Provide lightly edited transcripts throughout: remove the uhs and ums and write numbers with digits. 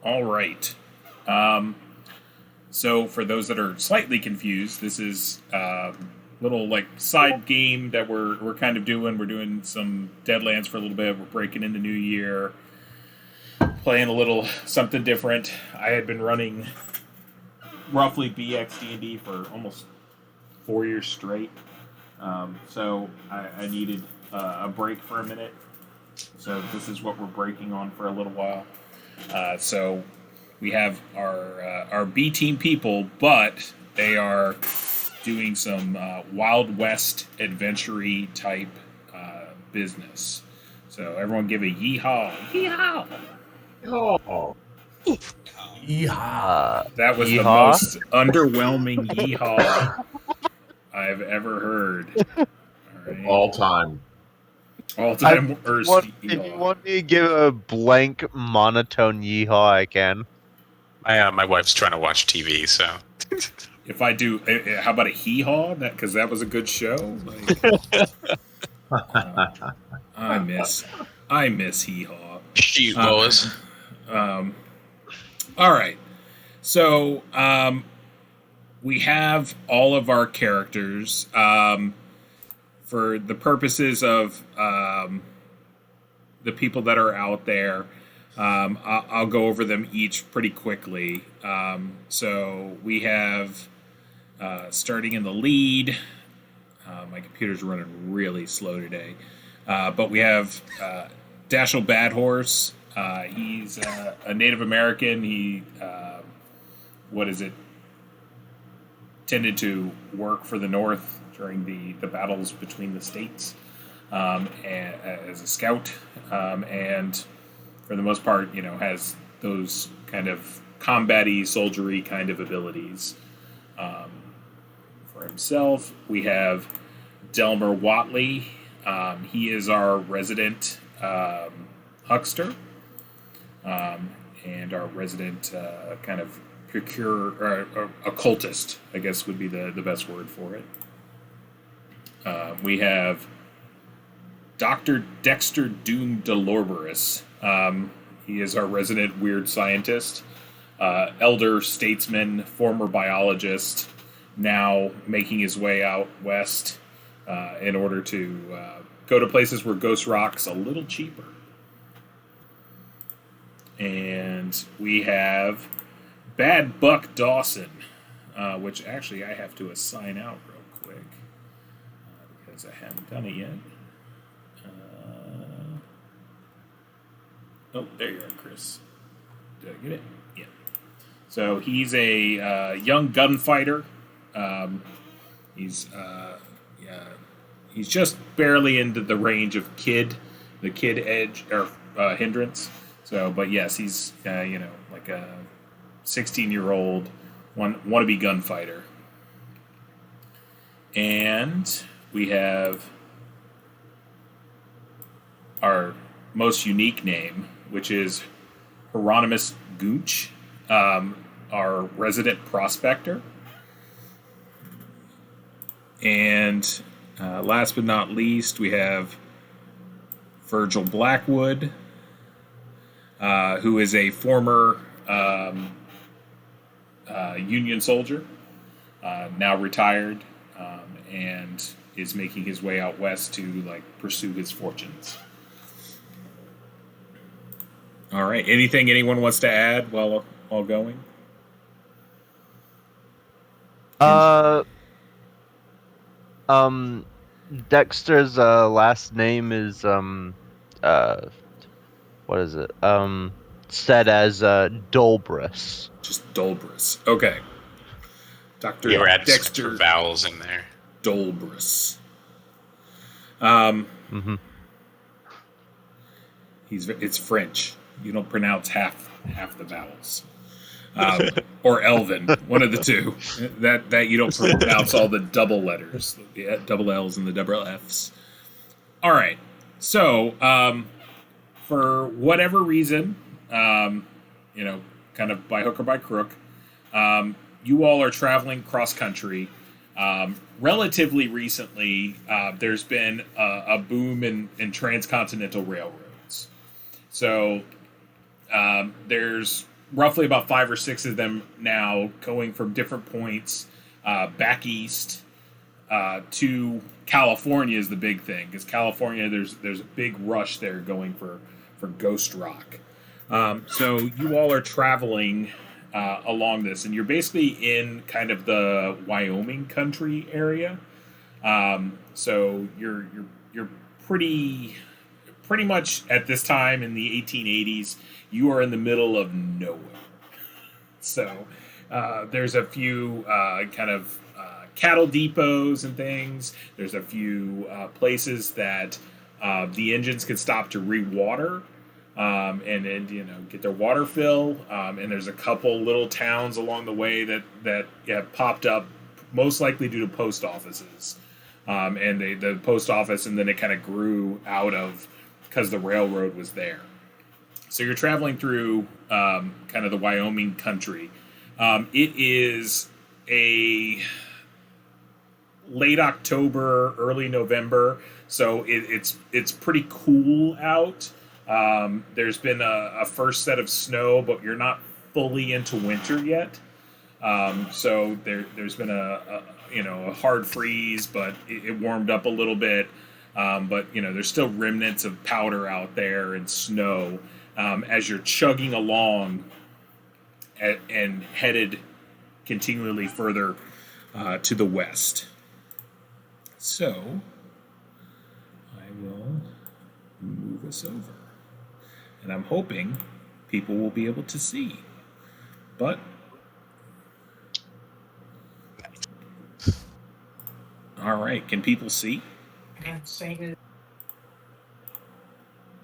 All right. So for those that are slightly confused, this is a little like side game that we're kind of doing. We're doing some Deadlands for a little bit. We're breaking into New Year, playing a little something different. I had been running roughly BXD&D for almost 4 years straight. So I needed a break for a minute. So this is what we're breaking on for a little while. So we have our B team people, but they are doing some Wild West adventure-y type business. So everyone give a yeehaw. Yeehaw! Oh, Yeehaw. That was the Yeehaw? most underwhelming yeehaw I've ever heard. All right. all time. All-time worst If you yeehaw. want me to give a blank monotone yeehaw, I can. My wife's trying to watch TV, so If I do, how about a hee-haw? Because that was a good show. Like, I miss hee-haw. she was. All right. So we have all of our characters for the purposes of the people that are out there. I'll go over them each pretty quickly. So we have starting in the lead. My computer's running really slow today. But we have Dashel Badhorse. He's a Native American. He, tended to work for the North during the battles between the states as a scout. And for the most part, has those kind of combat-y, soldiery kind of abilities. For himself, we have Delmer Watley. He is our resident huckster, and our resident kind of occultist, I guess would be the best word for it. We have Dr. Dexter Doom Delorberus. He is our resident weird scientist, elder statesman, former biologist, now making his way out west in order to go to places where ghost rock's a little cheaper. And we have Bad Buck Dawson, which actually I have to assign out real quick because I haven't done it yet. Oh, there you are, Chris. Did I get it? Yeah. So he's a young gunfighter. He's just barely into the range of the kid edge or hindrance. So, but yes, he's like a 16-year-old wannabe gunfighter. And we have our most unique name, which is Hieronymus Gooch, our resident prospector. And last but not least, we have Virgil Blackwood, who is a former Union soldier, now retired, and is making his way out west to pursue his fortunes. All right. Anything anyone wants to add while going? Dexter's last name is what is it? Said as Dolbrus. Just Dolbrus. Okay. Dr. You add Dexter some vowels in there. Dolbrus. It's French. You don't pronounce half the vowels. Or Elven, one of the two. That you don't pronounce all the double letters, the double L's and the double F's. All right. So, for whatever reason, kind of by hook or by crook, you all are traveling cross country. Relatively recently, there's been a boom in transcontinental railroads. So there's roughly about 5 or 6 of them now going from different points back east to California is the big thing, because California there's a big rush there going for Ghost Rock. So you all are traveling along this, and you're basically in kind of the Wyoming country area. So you're pretty much at this time in the 1880s. You are in the middle of nowhere. So there's a few kind of cattle depots and things. There's a few places that the engines can stop to re-water and get their water fill. And there's a couple little towns along the way that have popped up, most likely due to post offices. And the post office, and then it kind of grew out of because the railroad was there. So you're traveling through kind of the Wyoming country. It is a late October, early November, so it's pretty cool out. There's been a first set of snow, but you're not fully into winter yet. So there's been a hard freeze, but it warmed up a little bit. But there's still remnants of powder out there and snow as you're chugging along and headed continually further to the west. So I will move us over, and I'm hoping people will be able to see, but all right, can people see? I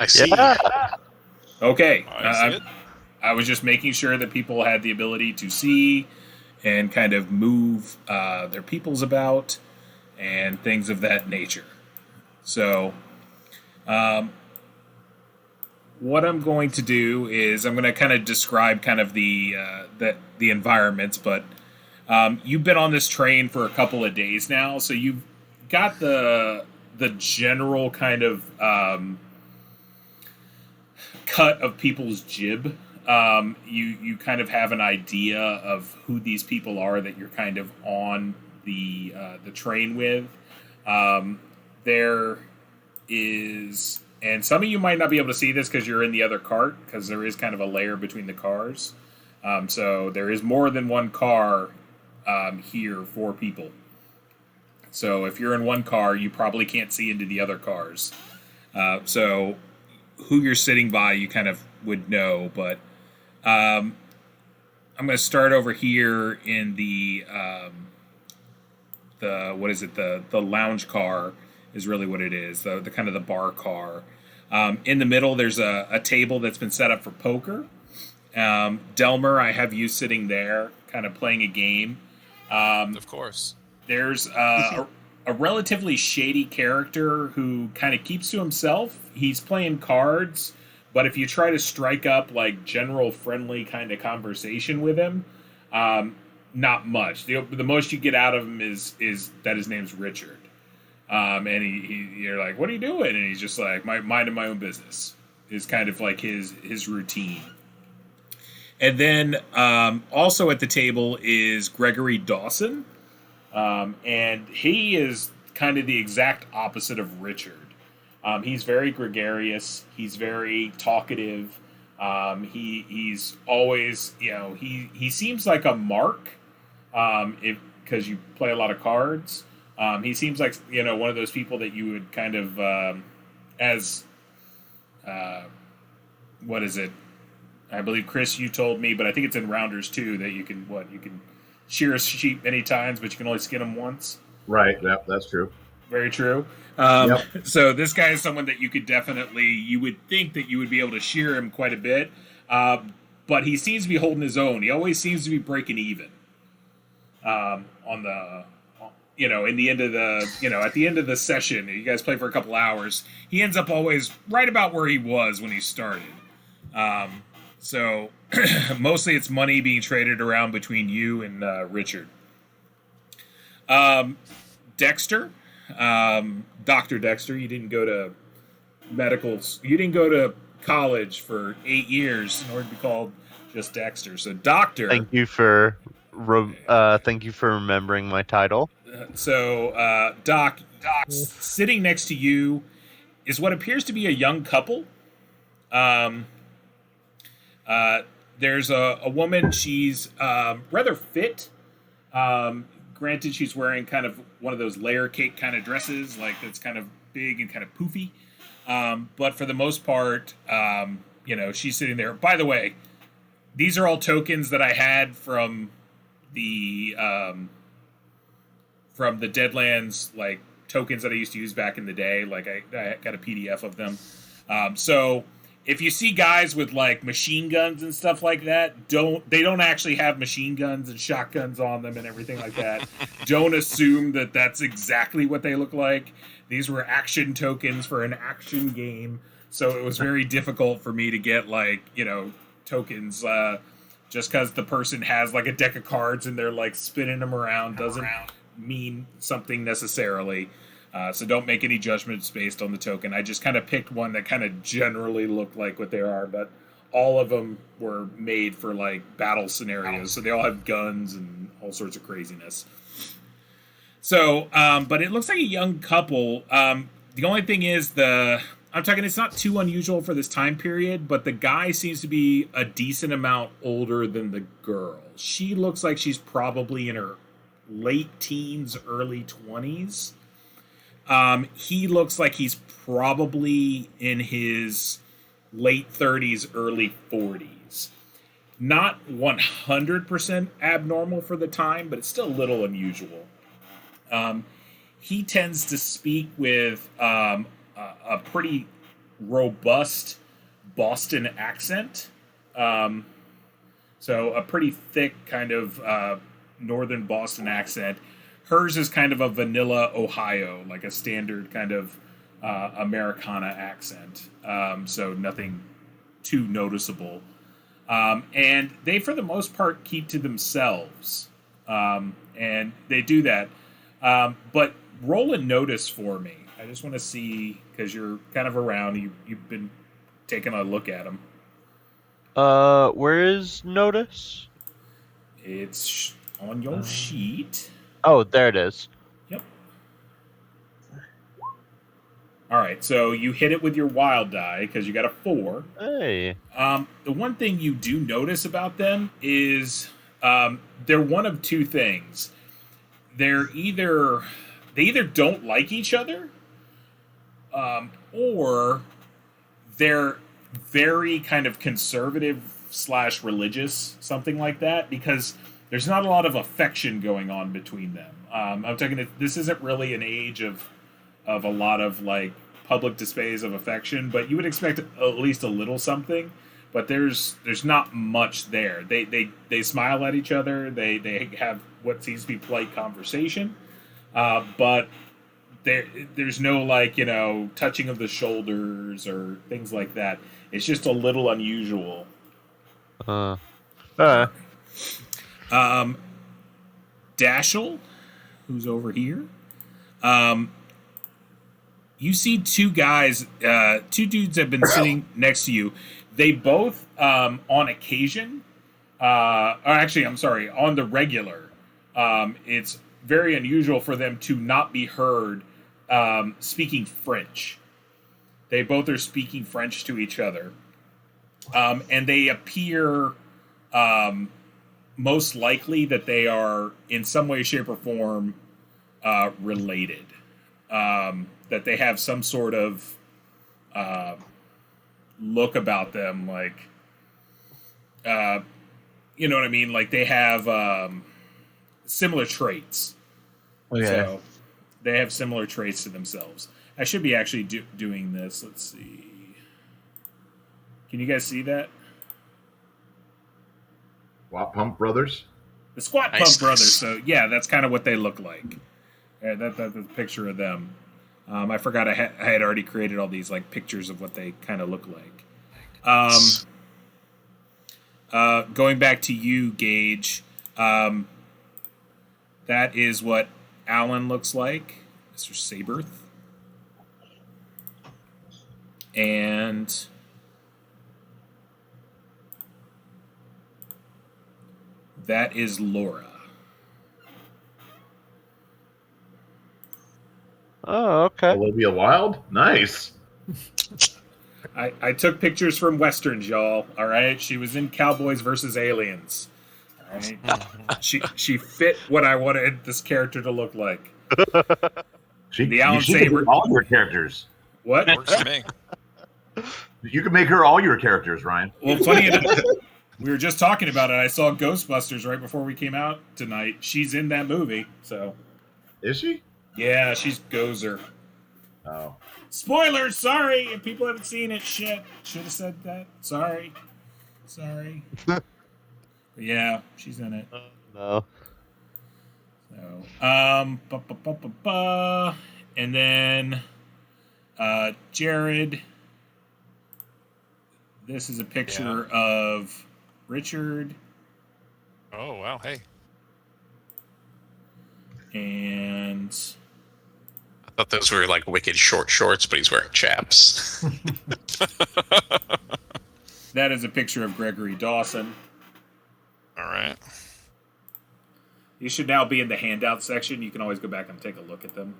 see. Yeah. Okay. I see it. I was just making sure that people had the ability to see and kind of move their peoples about and things of that nature. So, what I'm going to do is I'm going to kind of describe kind of the environments, but you've been on this train for a couple of days now, so you've got the general kind of cut of people's jib. You kind of have an idea of who these people are that you're kind of on the train with. There is, and some of you might not be able to see this because you're in the other cart, because there is kind of a layer between the cars. So there is more than one car here for people. So if you're in one car, you probably can't see into the other cars. So who you're sitting by, you kind of would know, but I'm going to start over here in the what is it? The lounge car is really what it is. The kind of the bar car. In the middle, there's a table that's been set up for poker. Delmer, I have you sitting there, kind of playing a game. Of course. There's a relatively shady character who kind of keeps to himself. He's playing cards, but if you try to strike up like general friendly kind of conversation with him, not much. The most you get out of him is that his name's Richard. And you're like, what are you doing? And he's just like, minding my own business is kind of like his routine. And then also at the table is Gregory Dawson. And he is kind of the exact opposite of Richard. He's very gregarious. He's very talkative. He's always, he seems like a mark, because you play a lot of cards. He seems like, one of those people that you would kind of, what is it? I believe, Chris, you told me, but I think it's in Rounders too, that you can shear a sheep many times, but you can only skin them once. Right. Yep, that's true. Very true. Yep. So this guy is someone that you would think that you would be able to shear him quite a bit, but he seems to be holding his own. He always seems to be breaking even on the, in the end of the, at the end of the session. You guys play for a couple hours. He ends up always right about where he was when he started. So mostly it's money being traded around between you and Richard. Dexter, Dr. Dexter, you didn't go to you didn't go to college for 8 years in order to be called Just Dexter. So Doctor. Thank you for remembering my title. Doc, sitting next to you is what appears to be a young couple. There's a woman. She's rather fit. Granted, she's wearing kind of one of those layer cake kind of dresses, like that's kind of big and kind of poofy. But for the most part, she's sitting there. By the way, these are all tokens that I had from the Deadlands, like tokens that I used to use back in the day. Like I got a PDF of them. So if you see guys with like machine guns and stuff like that, they don't actually have machine guns and shotguns on them and everything like that. Don't assume that that's exactly what they look like. These were action tokens for an action game, so it was very difficult for me to get tokens. Just because the person has like a deck of cards and they're like spinning them around doesn't mean something necessarily. So don't make any judgments based on the token. I just kind of picked one that kind of generally looked like what they are, but all of them were made for like battle scenarios. So they all have guns and all sorts of craziness. So, but it looks like a young couple. The only thing is it's not too unusual for this time period, but the guy seems to be a decent amount older than the girl. She looks like she's probably in her late teens, early 20s. He looks like he's probably in his late 30s, early 40s. Not 100% abnormal for the time, but it's still a little unusual. He tends to speak with a pretty robust Boston accent. So a pretty thick kind of northern Boston accent. Hers is kind of a vanilla Ohio, like a standard kind of Americana accent. So nothing too noticeable. And they, for the most part, keep to themselves. And they do that. But roll a notice for me. I just want to see, because you're kind of around. You've been taking a look at them. Where is notice? It's on your sheet. Oh, there it is. Yep. All right, so you hit it with your wild die because you got a 4. Hey. The one thing you do notice about them is they're one of two things. They either don't like each other, or they're very kind of conservative/religious, something like that, because there's not a lot of affection going on between them. I'm talking. This isn't really an age of a lot of like public displays of affection, but you would expect at least a little something. But there's not much there. They smile at each other. They have what seems to be polite conversation, but there's no touching of the shoulders or things like that. It's just a little unusual. Dashel, who's over here. You see two guys, two dudes have been sitting next to you. They both, on occasion, on the regular, it's very unusual for them to not be heard speaking French. They both are speaking French to each other. And they appear most likely that they are in some way, shape, or form related. That they have some sort of look about them, like, you know what I mean? Like they have similar traits. Okay. So they have similar traits to themselves. I should be actually doing this. Let's see. Can you guys see that? Squat Pump Brothers? The Squat Pump Brothers. So, yeah, that's kind of what they look like. Yeah, that's a picture of them. I forgot I had already created all these like pictures of what they kind of look like. Going back to you, Gage, that is what Alan looks like, Mr. Saberth. And That is Laura. Oh, okay. Olivia Wilde? Nice. I took pictures from Westerns, y'all. All right? She was in Cowboys versus Aliens. All right? She fit what I wanted this character to look like. The Alan She Saber. could be all your characters. What? Works for me. You can make her all your characters, Ryan. Well, funny enough, we were just talking about it. I saw Ghostbusters right before we came out tonight. She's in that movie, so Is she? yeah, she's Gozer. Oh. Spoilers, sorry if people haven't seen it. Shit, should have said that. Sorry. But yeah, she's in it. No. So, and then Jared. This is a picture of Richard. Oh, wow. Hey. And I thought those were like wicked short shorts, but he's wearing chaps. that is a picture of Gregory Dawson. All right. You should now be in the handout section. You can always go back and take a look at them.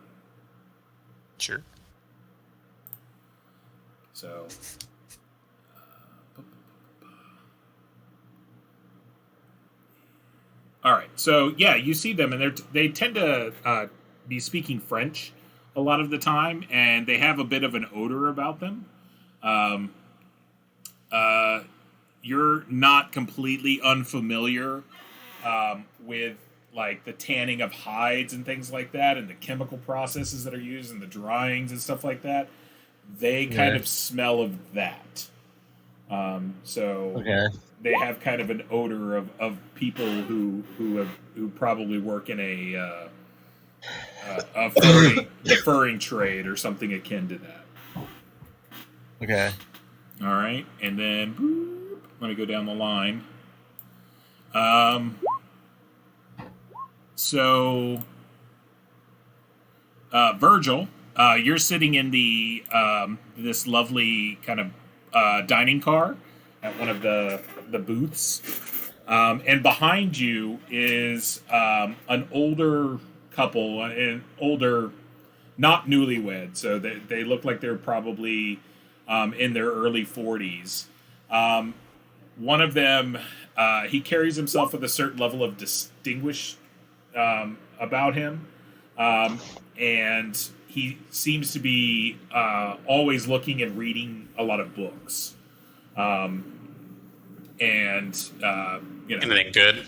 Sure. So, all right. So yeah, you see them, and they tend to be speaking French a lot of the time, and they have a bit of an odor about them. You're not completely unfamiliar with like the tanning of hides and things like that, and the chemical processes that are used, and the dryings and stuff like that. They kind of smell of that. So they have kind of an odor of people who probably work in a furring trade or something akin to that. Okay. All right, and then boop, let me go down the line. So Virgil, you're sitting in the this lovely kind of dining car at one of the booths, and behind you is an older couple, an older, not newlywed, so they look like they're probably in their early 40s. One of them, he carries himself with a certain level of distinguished about him, and he seems to be always looking and reading a lot of books. Anything good?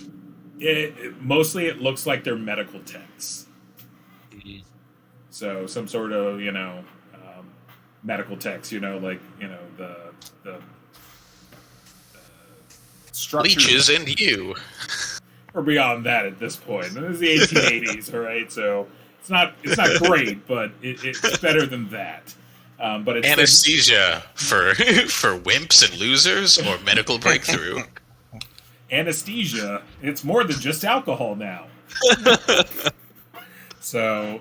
Mostly it looks like they're medical texts. So some sort of, medical text, like, the structure. Leeches and you. Or beyond that at this point. This is the 1880s, all right? So it's not great, but it's better than that. But it's anesthesia for wimps and losers, or medical breakthrough. Anesthesia. It's more than just alcohol now. So,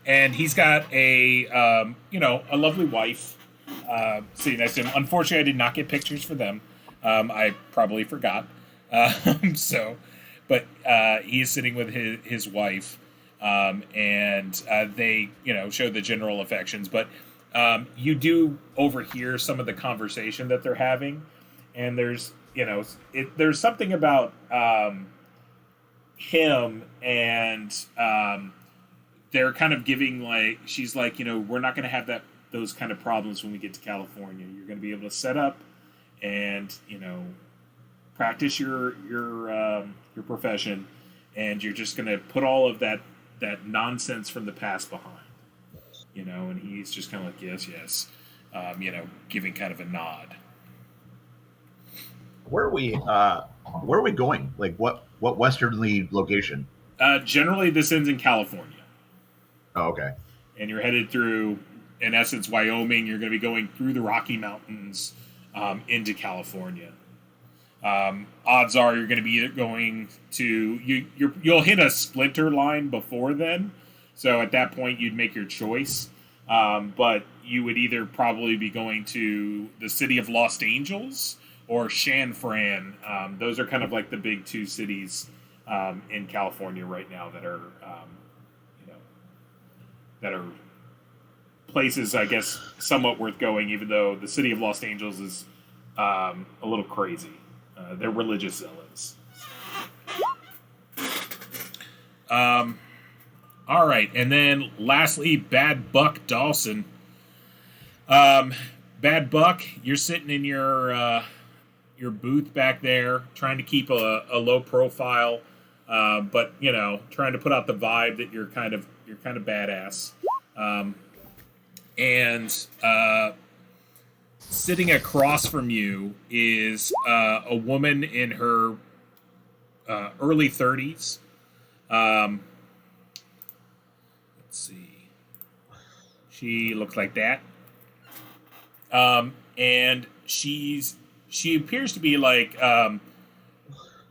and he's got a lovely wife sitting next to him. Unfortunately, I did not get pictures for them. I probably forgot. But he is sitting with his wife, and they, show the general affections. But you do overhear some of the conversation that they're having, and there's something about him, and they're kind of giving, like, she's like, we're not going to have those kind of problems when we get to California. You're going to be able to set up and practice your profession, and you're just going to put all of that nonsense from the past behind, and he's just kind of like, yes, giving kind of a nod. Where are we going? Like what westernly location? Generally this ends in California. Oh, okay. And you're headed through, in essence, Wyoming. You're going to be going through the Rocky Mountains into California. Odds are you're going to be going to you'll hit a splinter line before then, so at that point you'd make your choice. But you would either probably be going to the city of Los Angeles or San Fran. Those are kind of like the big two cities in California right now that are, you know, that are places, I guess, somewhat worth going, even though the city of Los Angeles is a little crazy. They're religious zealots. All right, and then lastly, Bad Buck Dawson. Bad Buck, you're sitting in your booth back there, trying to keep a low profile, but you know, trying to put out the vibe that you're kind of badass. And sitting across from you is a woman in her early 30s. Let's see. She looks like that. And she appears to be like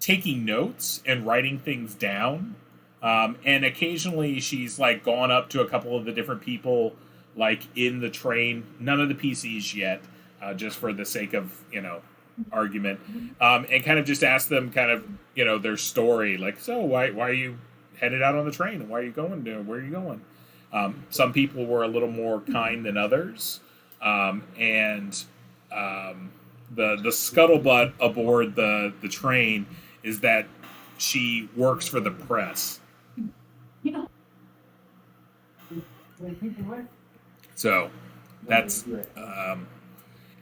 taking notes and writing things down. And occasionally she's like gone up to a couple of the different people like in the train, none of the PCs yet, just for the sake of, you know, argument, and kind of just ask them kind of, you know, their story, like, so why are you headed out on the train, and why are you going to, where are you going? Some people were a little more kind than others, and the scuttlebutt aboard the train is that she works for the press. So that's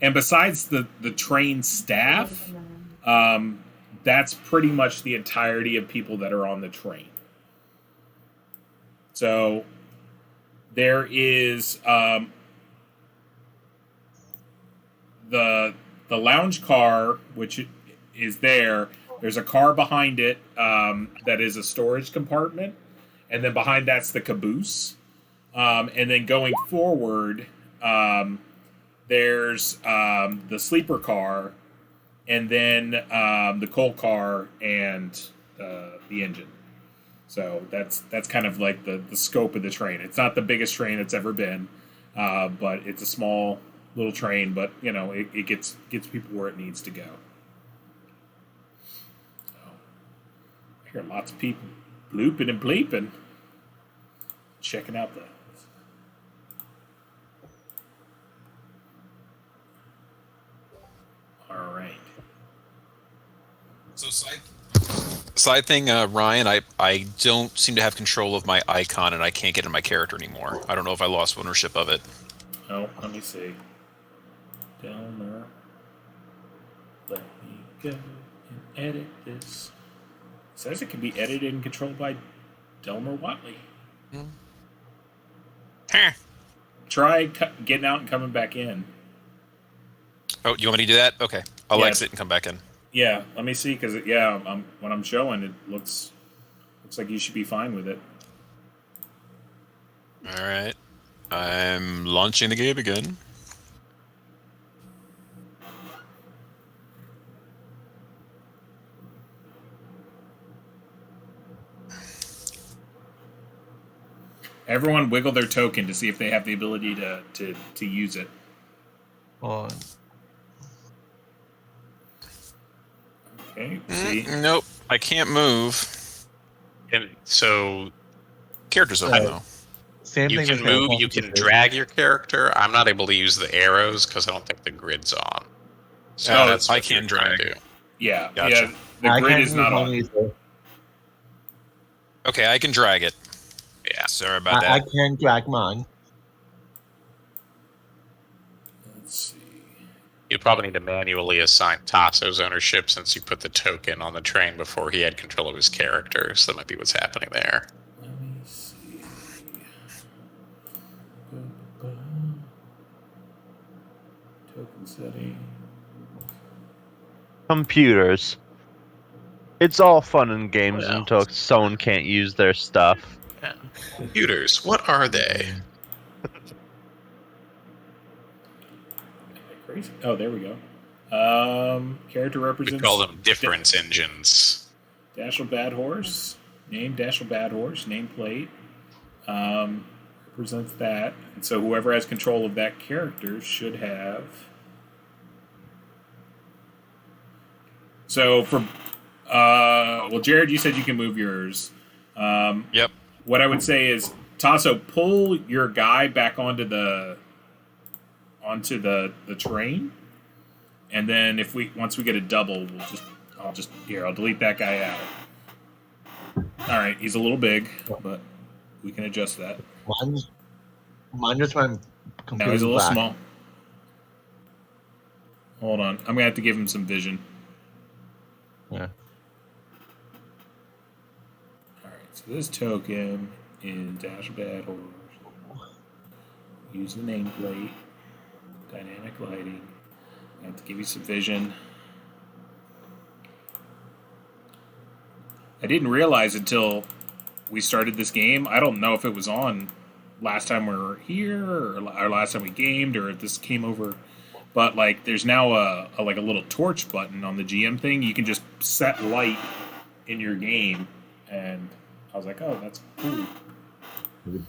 and besides the train staff, that's pretty much the entirety of people that are on the train. So there is the lounge car, which is there. There's a car behind it that is a storage compartment, and then behind that's the caboose. And then going forward, there's the sleeper car, and then the coal car and the engine. So that's kind of like the scope of the train. It's not the biggest train it's ever been, but it's a small little train. But you know, it gets people where it needs to go. So I hear lots of people blooping and bleeping, checking out the. All right. So side thing, Ryan, I don't seem to have control of my icon, and I can't get in my character anymore. I don't know if I lost ownership of it. Oh, let me see. Delmer. Let me go and edit this. It says it can be edited and controlled by Delmer Watley. Huh. Try getting out and coming back in. Oh, you want me to do that? Okay. I'll exit and come back in. Yeah, let me see, because when I'm showing, it looks like you should be fine with it. All right. I'm launching the game again. Everyone wiggle their token to see if they have the ability to use it. On. Okay, see? Nope. I can't move. And so Character's open, though. Same you thing can with move, Animal you can Crossing. drag your character. I'm not able to use the arrows because I don't think the grid's on. So Oh, that's I what can't you're trying drag. to do. Yeah, Gotcha. yeah. The I grid can't is not move on. either. Okay, I can drag it. Yeah. Sorry about I that. can't drag mine. Let's see. You probably need to manually assign Tasso's ownership since you put the token on the train before he had control of his character. So that might be what's happening there. Let me see. Token setting. Computers. It's all fun and games Well. until someone can't use their stuff. Yeah. Computers, what are they? Crazy. Oh, there we go. Character We represents. call them difference engines. Dashel Bad Horse. Name Dashel Bad Horse. Nameplate. Represents that. And so whoever has control of that character should have. So for well, Jared, you said you can move yours. Yep. What I would say is, Tasso, pull your guy back onto the train, and then once we get a double, I'll delete that guy out. All right, he's a little big, but we can adjust that. Mine just went completely No, he's a little black. small. Hold on, I'm gonna have to give him some vision. Yeah. All right, so this token is Dash Bad Horse. Use the nameplate. Dynamic lighting. I have to give you some vision. I didn't realize until we started this game. I don't know if it was on last time we were here or last time we gamed or if this came over. But like, there's now a little torch button on the GM thing. You can just set light in your game, and I was like, oh, that's cool.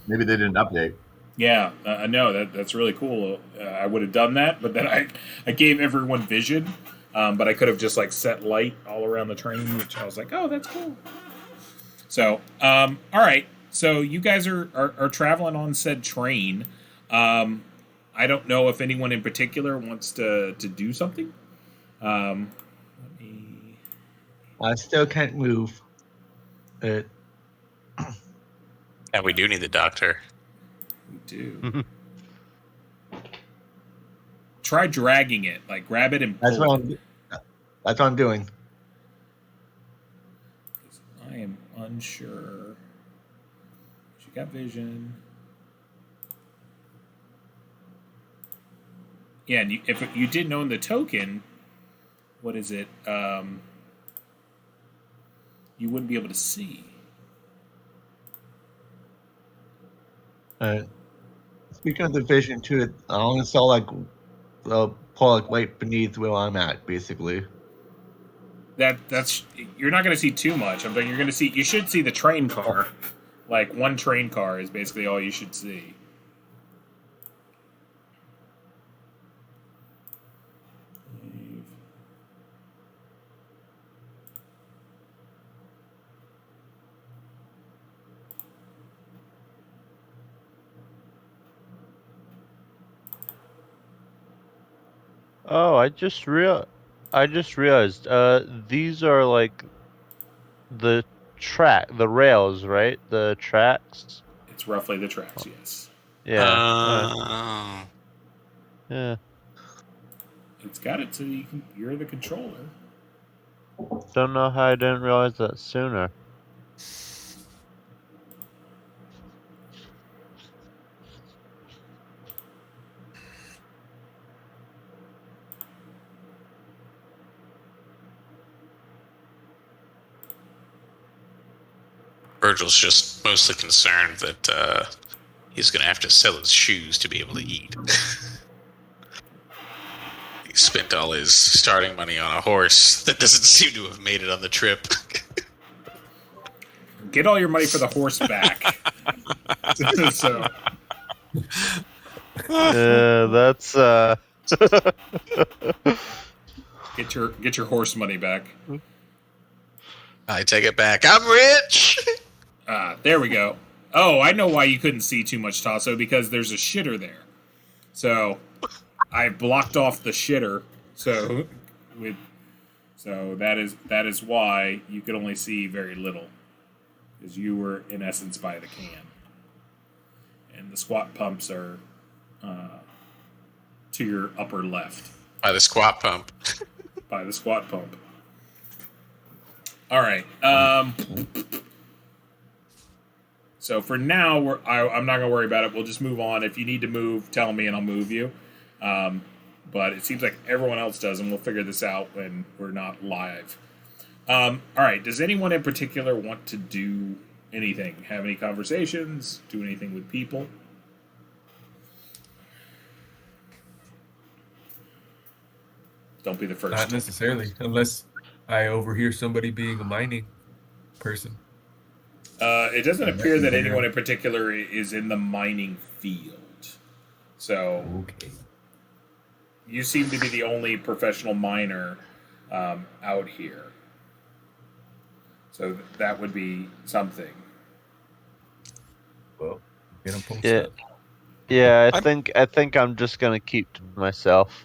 Maybe they didn't update. Yeah, I know that's really cool. I would have done that, but then I gave everyone vision, but I could have just like set light all around the train, which I was like, oh, that's cool. So, all right. So you guys are traveling on said train. I don't know if anyone in particular wants to do something. Let me. I still can't move. It. And we do need the doctor. We do. Try dragging it. Like grab it and That's pull what it. That's what I'm doing. I am unsure. She got vision. Yeah, and if you didn't own the token, what is it? You wouldn't be able to see. Speaking of the vision too, I only saw like pull like right beneath where I'm at, basically. That's you're not going to see too much. I'm saying you should see the train car. Like one train car is basically all you should see. Oh, I just realized. These are like the rails, right? The tracks. It's roughly the tracks, yes. Yeah. Yeah. It's got it so you're the controller. Don't know how I didn't realize that sooner. Virgil's just mostly concerned that he's going to have to sell his shoes to be able to eat. He spent all his starting money on a horse that doesn't seem to have made it on the trip. Get all your money for the horse back. So. That's Get your horse money back. I take it back. I'm rich. There we go. Oh, I know why you couldn't see too much, Tasso, because there's a shitter there. So I blocked off the shitter. So that is why you could only see very little, because you were in essence by the can, and the squat pumps are to your upper left. By the squat pump. By the squat pump. All right. So for now, I'm not going to worry about it. We'll just move on. If you need to move, tell me and I'll move you. But it seems like everyone else does, and we'll figure this out when we're not live. All right. Does anyone in particular want to do anything? Have any conversations? Do anything with people? Don't be the first. Not necessarily, unless I overhear somebody being a mining person. It doesn't appear that anyone in particular is in the mining field. So Okay. you seem to be the only professional miner. out here. So that would be something. Well, get him pumped Yeah. up. Yeah, I think I'm just gonna keep to myself.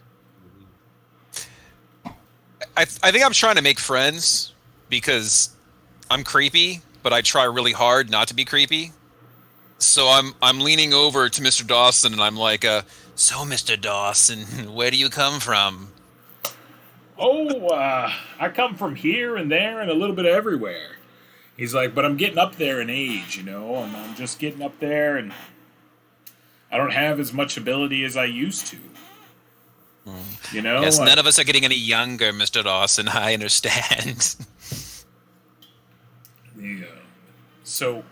I think I'm trying to make friends because I'm creepy, but I try really hard not to be creepy. So I'm leaning over to Mr. Dawson and I'm like, so Mr. Dawson, where do you come from? Oh, I come from here and there and a little bit of everywhere. He's like, but I'm getting up there in age, you know, and I'm just getting up there, and I don't have as much ability as I used to. You know? Yes, none of us are getting any younger, Mr. Dawson. I understand. Yeah. So,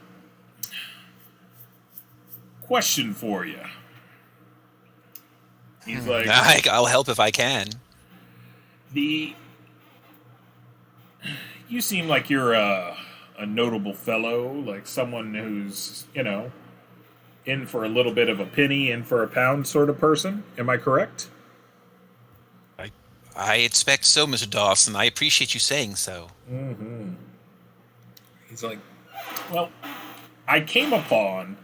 question for you. He's like, I'll help if I can. you seem like you're a notable fellow, like someone who's, you know, in for a little bit of a penny, in for a pound sort of person. Am I correct? I expect so, Mr. Dawson. I appreciate you saying so. Mm-hmm. He's like, well, I came upon,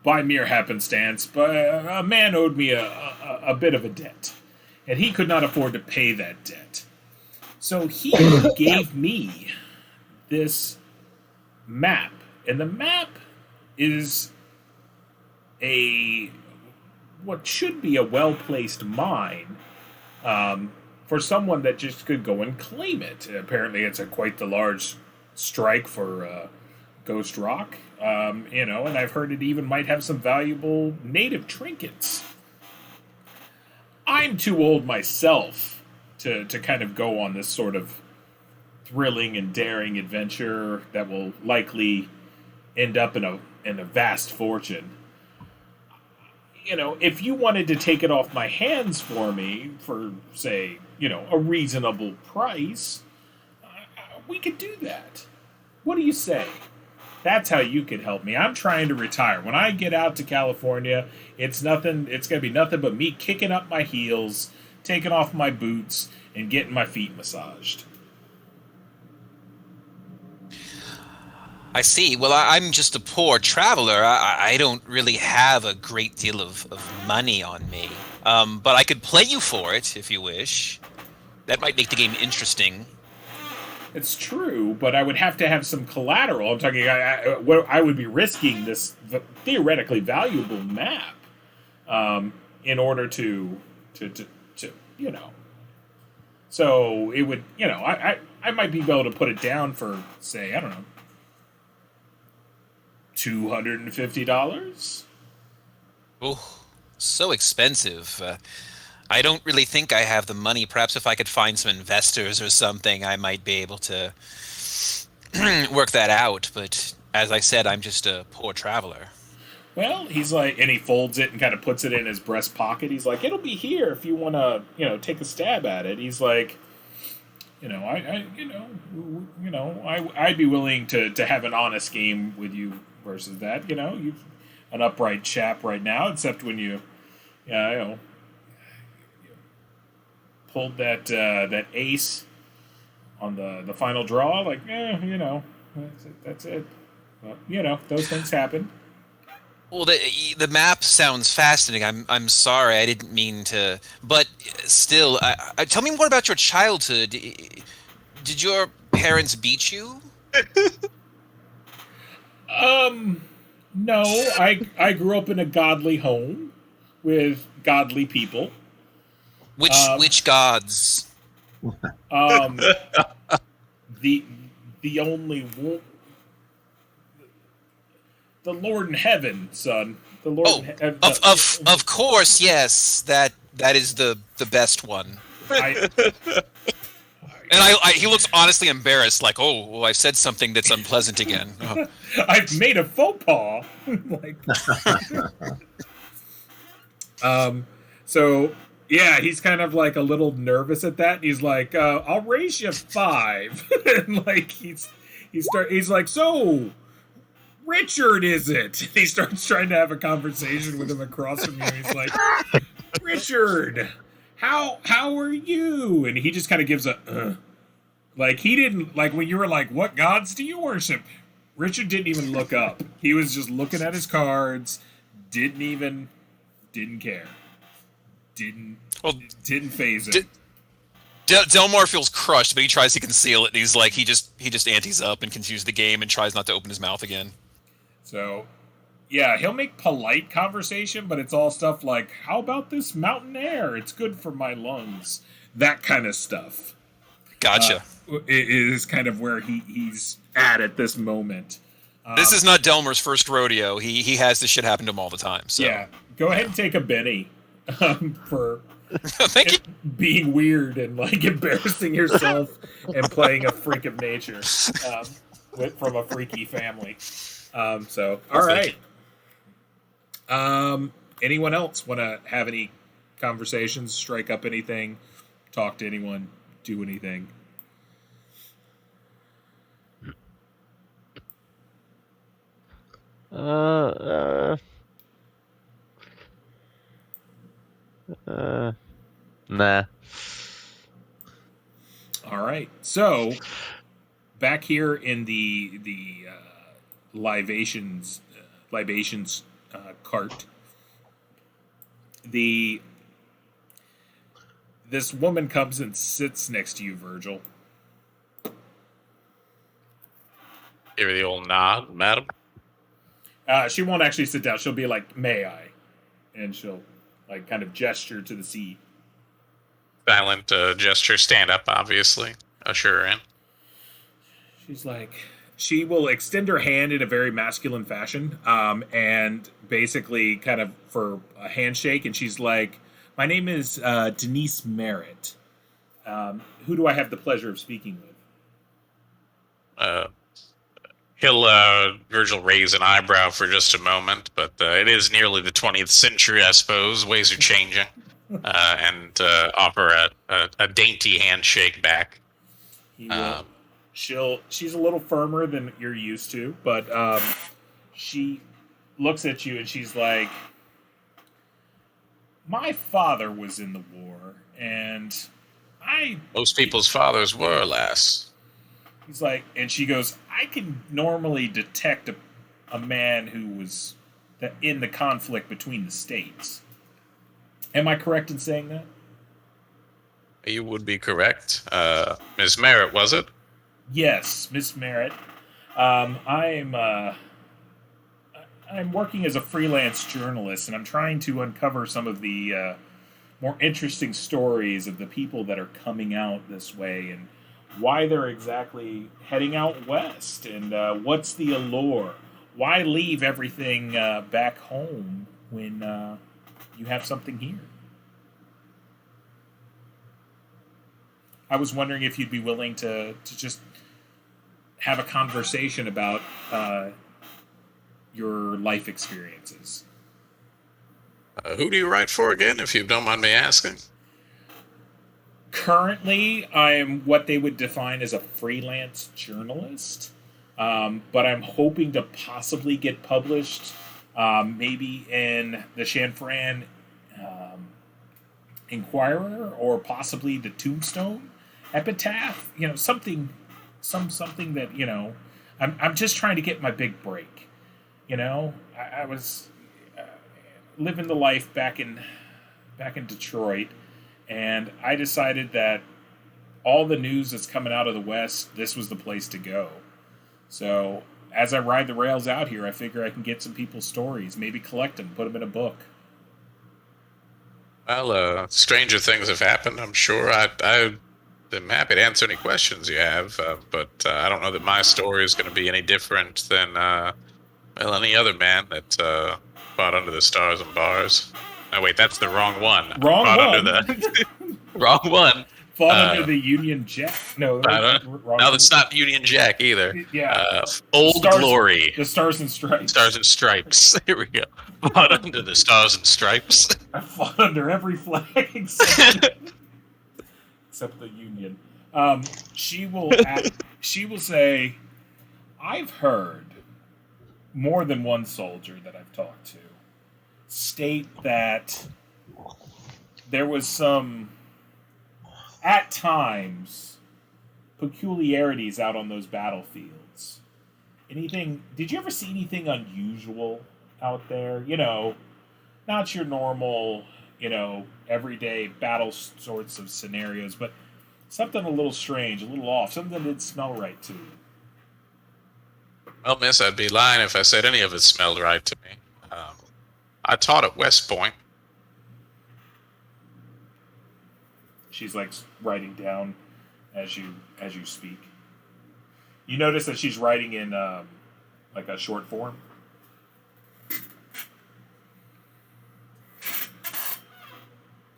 by mere happenstance, but a man owed me a bit of a debt, and he could not afford to pay that debt. So he gave me this map, and the map is what should be a well-placed mine for someone that just could go and claim it. Apparently, it's quite the large strike for Ghost Rock, you know, and I've heard it even might have some valuable native trinkets. I'm too old myself to kind of go on this sort of thrilling and daring adventure that will likely end up in a vast fortune. You know, if you wanted to take it off my hands for me for, say, you know, a reasonable price, we could do that. What do you say? That's how you could help me. I'm trying to retire. When I get out to California, it's going to be nothing but me kicking up my heels, taking off my boots, and getting my feet massaged. I see. Well, I'm just a poor traveler. I don't really have a great deal of money on me. But I could play you for it, if you wish. That might make the game interesting. It's true, but I would have to have some collateral. I'm talking, I would be risking this theoretically valuable map in order to, you know. So it would, you know, I might be able to put it down for, say, I don't know, $250. Oh, so expensive. I don't really think I have the money. Perhaps if I could find some investors or something, I might be able to work that out. But as I said, I'm just a poor traveler. Well, he's like, and he folds it and kind of puts it in his breast pocket. He's like, it'll be here if you want to, you know, take a stab at it. He's like, you know, I'd be willing to have an honest game with you versus that. You know, you're an upright chap right now, except when you know, pulled that ace on the final draw. Like, you know, that's it. Well, you know, those things happen. Well, the map sounds fascinating. I'm sorry, I didn't mean to, but still, tell me more about your childhood. Did your parents beat you? No. I grew up in a godly home with godly people. Which gods? The only one. The Lord in heaven, son. The Lord in heaven. Of course, yes. That is the best one. He looks honestly embarrassed, like, oh, well, I said something that's unpleasant again. Oh. I've made a faux pas. So yeah, he's kind of like a little nervous at that. He's like, I'll raise you 5. And like he's like, so Richard, is it? He starts trying to have a conversation with him across from you. He's like, Richard, how are you? And he just kind of gives a, like he didn't, like when you were like, what gods do you worship? Richard didn't even look up. He was just looking at his cards, didn't care. Didn't phase him. Delmar feels crushed, but he tries to conceal it. And he's like, he just antes up and continues the game and tries not to open his mouth again. So, yeah, he'll make polite conversation, but it's all stuff like, how about this mountain air? It's good for my lungs. That kind of stuff. Gotcha. It is kind of where he's at this moment. This is not Delmar's first rodeo. He has this shit happen to him all the time. So. Yeah, go ahead and take a Benny for Thank you. being weird and like embarrassing yourself and playing a freak of nature from a freaky family. So, all right. Anyone else want to have any conversations, strike up anything, talk to anyone, do anything? Nah. All right. So, back here in the libations cart, this woman comes and sits next to you, Virgil. Give her the old nod, madam. She won't actually sit down. She'll be like, "May I?" And she'll like kind of gesture to the seat. Silent gesture, stand up, obviously. Usher her in. She's like, she will extend her hand in a very masculine fashion, and basically kind of for a handshake. And she's like, "My name is Denise Merritt. Who do I have the pleasure of speaking with?" Virgil raise an eyebrow for just a moment, but it is nearly the 20th century, I suppose. Ways are changing. And offer a dainty handshake back. She's a little firmer than you're used to, but she looks at you and she's like, "My father was in the war, and Most people's fathers were, lass." He's like, and she goes, "I can normally detect a man who was in the conflict between the states. Am I correct in saying that?" You would be correct. Ms. Merritt, was it? Yes, Miss Merritt. I'm working as a freelance journalist, and I'm trying to uncover some of the more interesting stories of the people that are coming out this way and why they're exactly heading out west, and what's the allure. Why leave everything back home when you have something here? I was wondering if you'd be willing to just have a conversation about your life experiences. Who do you write for again, if you don't mind me asking? Currently, I'm what they would define as a freelance journalist, but I'm hoping to possibly get published, maybe in the Chanfran Inquirer or possibly the Tombstone Epitaph. You know, something that I'm just trying to get my big break. You know, I was living the life back in Detroit. And I decided that all the news that's coming out of the West, this was the place to go. So as I ride the rails out here, I figure I can get some people's stories, maybe collect them, put them in a book. Well, stranger things have happened, I'm sure. I'm happy to answer any questions you have, but I don't know that my story is going to be any different than, any other man that fought under the stars and bars. Oh, wait, that's the wrong one. Wrong one. Under the wrong one. Fought under the Union Jack. No, that's not Union Jack either. Yeah. Old Glory. The Stars and Stripes. Stars and Stripes. Here we go. Fought under the Stars and Stripes. I fought under every flag except the Union. She will say, "I've heard more than one soldier that I've talked to state that there was some, at times, peculiarities out on those battlefields. Anything? Did you ever see anything unusual out there? You know, not your normal, everyday battle sorts of scenarios, but something a little strange, a little off, something that didn't smell right to you. Well, miss, I'd be lying if I said any of it smelled right to me. I taught at West Point. She's like writing down as you speak. You notice that she's writing in like a short form.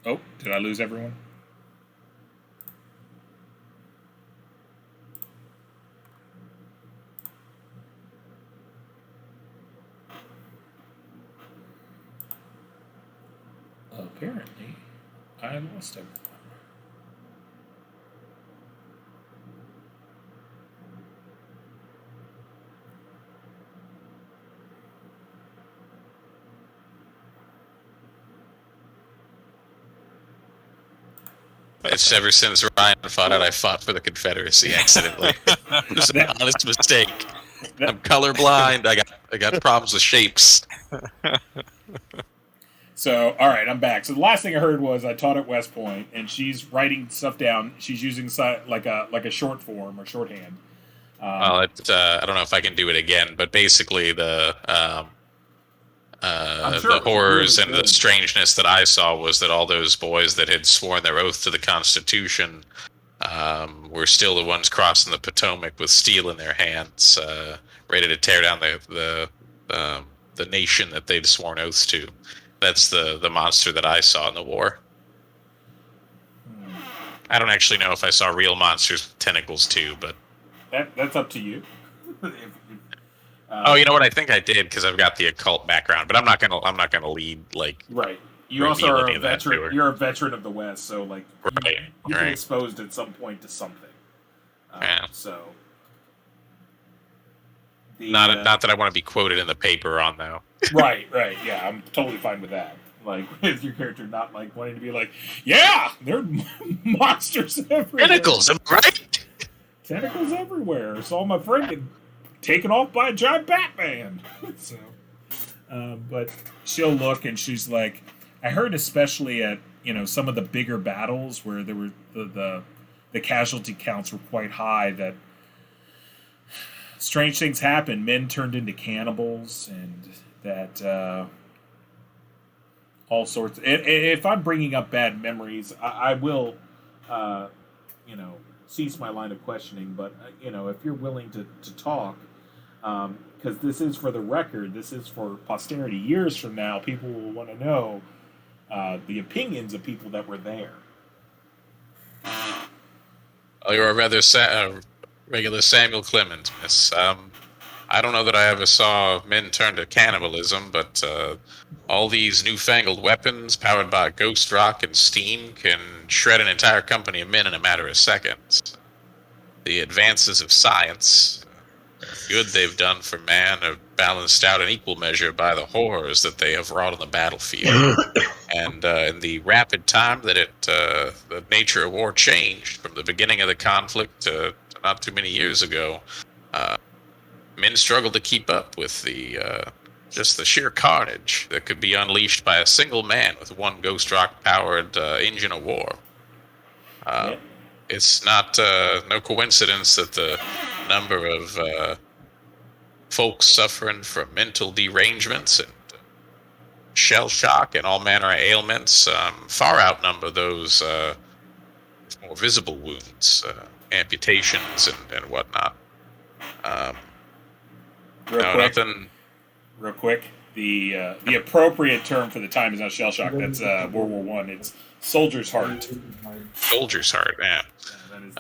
Oh, did I lose everyone? Apparently, I lost everyone. It's ever since Ryan fought it, I fought for the Confederacy accidentally. It was an honest mistake. I'm colorblind. I got problems with shapes. So, all right, I'm back. So the last thing I heard was I taught at West Point, and she's writing stuff down. She's using like a short form or shorthand. Well, I don't know if I can do it again, but basically the horrors and the strangeness that I saw was that all those boys that had sworn their oath to the Constitution were still the ones crossing the Potomac with steel in their hands, ready to tear down the nation that they'd sworn oaths to. That's the monster that I saw in the war. I don't actually know if I saw real monsters with tentacles too, but that's up to you. Oh, you know what? I think I did because I've got the occult background, but I'm not gonna lead like right. You also are a that veteran. You're a veteran of the West, so like right, you've been exposed at some point to something. Yeah. So not that I want to be quoted in the paper on though. Right. Yeah, I'm totally fine with that. Like, with your character not like wanting to be like, yeah, there are monsters everywhere. Tentacles, am I right? Tentacles everywhere. Saw my friend get taken off by a giant Batman. So, but she'll look and she's like, I heard especially at some of the bigger battles where there were the casualty counts were quite high, that strange things happened. Men turned into cannibals, and that all sorts. If I'm bringing up bad memories, I will, cease my line of questioning. But if you're willing to talk, because this is for the record, this is for posterity. Years from now, people will want to know the opinions of people that were there. Oh, you're a rather regular Samuel Clemens, miss. I don't know that I ever saw men turn to cannibalism, but all these newfangled weapons powered by ghost rock and steam can shred an entire company of men in a matter of seconds. The advances of science, good they've done for man, are balanced out in equal measure by the horrors that they have wrought on the battlefield. And in the rapid time that the nature of war changed from the beginning of the conflict to not too many years ago, men struggled to keep up with just the sheer carnage that could be unleashed by a single man with one ghost rock powered engine of war. It's not no coincidence that the number of folks suffering from mental derangements and shell shock and all manner of ailments far outnumber those more visible wounds, amputations and whatnot. Real quick. The appropriate term for the time is not shell shock. That's World War One. It's soldier's heart. Soldier's heart, yeah. That is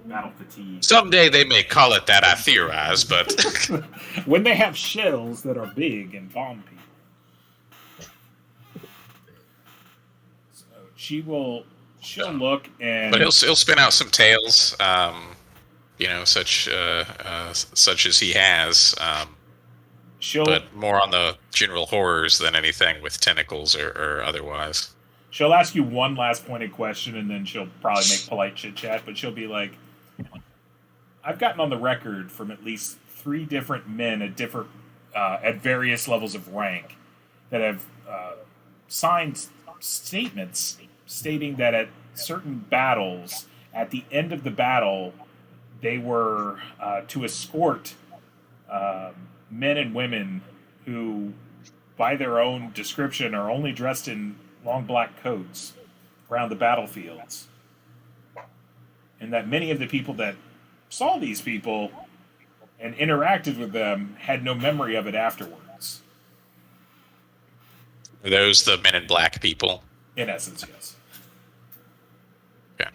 battle fatigue. Someday they may call it that, I theorize, but when they have shells that are big and bomb people. So she'll look and. But he'll spin out some tales, such as he has. But more on the general horrors than anything with tentacles or otherwise. She'll ask you one last pointed question, and then she'll probably make polite chit chat. But she'll be like, "I've gotten on the record from at least 3 different men at various levels of rank that have signed statements stating that at certain battles, at the end of the battle, they were to escort men and women who, by their own description, are only dressed in long black coats around the battlefields. And that many of the people that saw these people and interacted with them had no memory of it afterwards." Are those the men in black people? In essence, yes. Okay.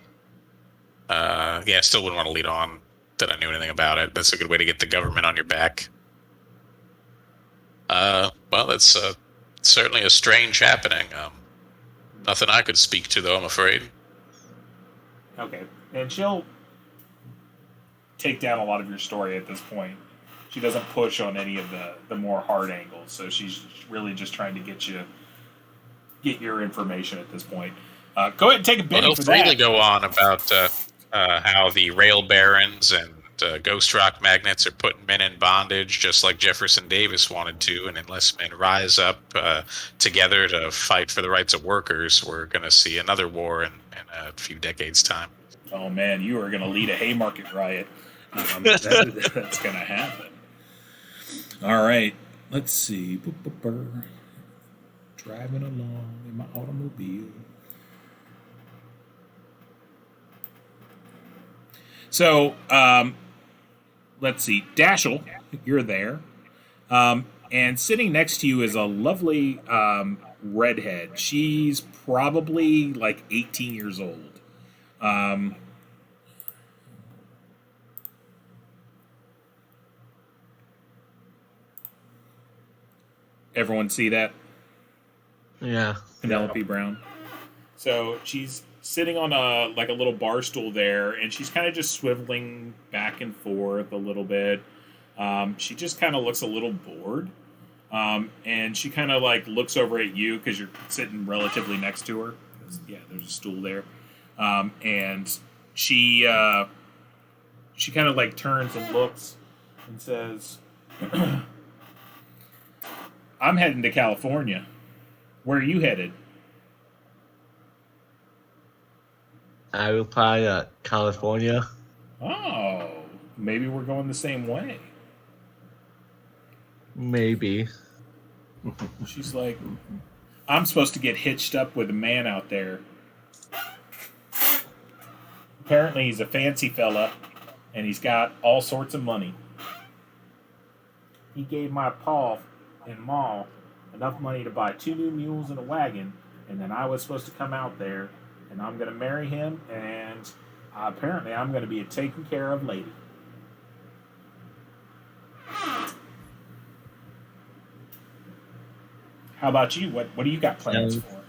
Yeah, I still wouldn't want to lead on that I knew anything about it. That's a good way to get the government on your back. Well, it's certainly a strange happening. Nothing I could speak to, though, I'm afraid. Okay. And she'll take down a lot of your story at this point. She doesn't push on any of the more hard angles, so she's really just trying to get your information at this point. Go ahead and take a bid Well, for he'll freely that. go on about how the rail barons and ghost rock magnates are putting men in bondage, just like Jefferson Davis wanted to. And unless men rise up together to fight for the rights of workers, we're going to see another war in a few decades' time. Oh man, you are going to lead a Haymarket riot. That's going to happen. All right, let's see. Driving along in my automobile. So, let's see. Dashel, you're there. And sitting next to you is a lovely redhead. She's probably like 18 years old. Everyone see that? Yeah. Penelope Brown. So she's sitting on a little bar stool there, and she's kind of just swiveling back and forth a little bit. She just kind of looks a little bored, and she kind of like looks over at you because you're sitting relatively next to her. Yeah, there's a stool there, and she kind of like turns and looks and says, "I'm heading to California. Where are you headed?" I reply, California. Oh, maybe we're going the same way. Maybe. She's like, "I'm supposed to get hitched up with a man out there. Apparently he's a fancy fella, and he's got all sorts of money. He gave my pa and ma enough money to buy 2 new mules and a wagon, and then I was supposed to come out there, and I'm going to marry him, and apparently I'm going to be a taken care of lady." How about you? What do you got plans for?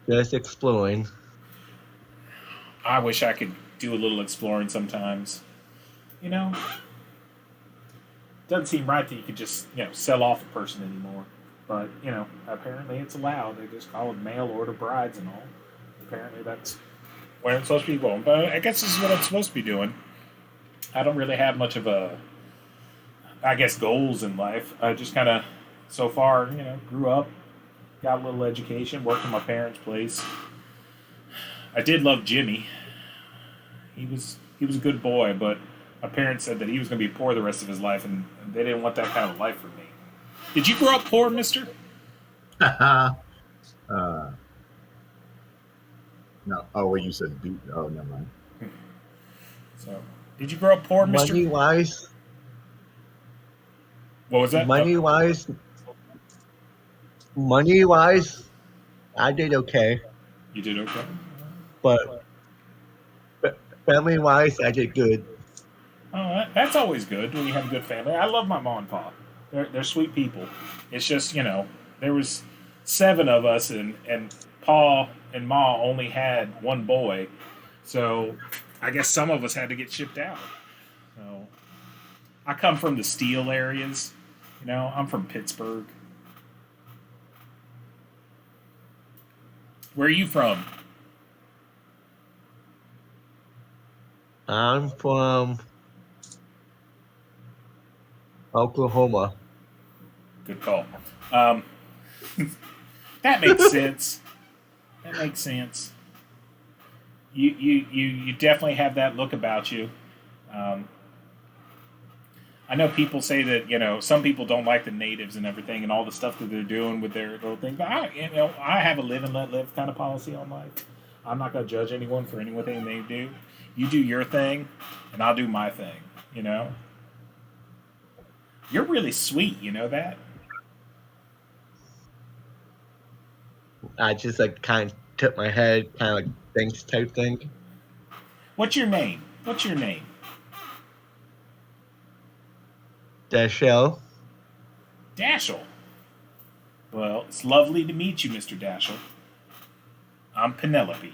Just exploring. I wish I could do a little exploring sometimes. You know, doesn't seem right that you could just, sell off a person anymore. But, apparently it's allowed. They just call it mail order brides and all. Apparently that's where I'm supposed to be going. But I guess this is what I'm supposed to be doing. I don't really have much of goals in life. I just kind of, so far, grew up, got a little education, worked in my parents' place. I did love Jimmy. He was a good boy, but my parents said that he was going to be poor the rest of his life, and they didn't want that kind of life for me. Did you grow up poor, mister? No. Oh, well, you said beat. Oh, never mind. So, did you grow up poor, mister? Money-wise? What was that? Money-wise, I did okay. You did okay. But family-wise, I did good. Oh, that's always good when you have a good family. I love my mom and pop. They're sweet people. It's just, there was 7 of us, and Pa and Ma only had 1 boy. So I guess some of us had to get shipped out. So I come from the steel areas, You know, I'm from Pittsburgh. Where are you from? I'm from Oklahoma. Good call. Um, that makes sense. That makes sense. You definitely have that look about you. I know people say that some people don't like the natives and everything and all the stuff that they're doing with their little thing. But I have a live and let live kind of policy on life. I'm not gonna judge anyone for anything they do. You do your thing, and I'll do my thing. You know. You're really sweet. You know that. I just like kind of tip my head, kind of like thanks type thing. What's your name? What's your name? Dashell. Dashel. Well, it's lovely to meet you, Mr. Dashel. I'm Penelope.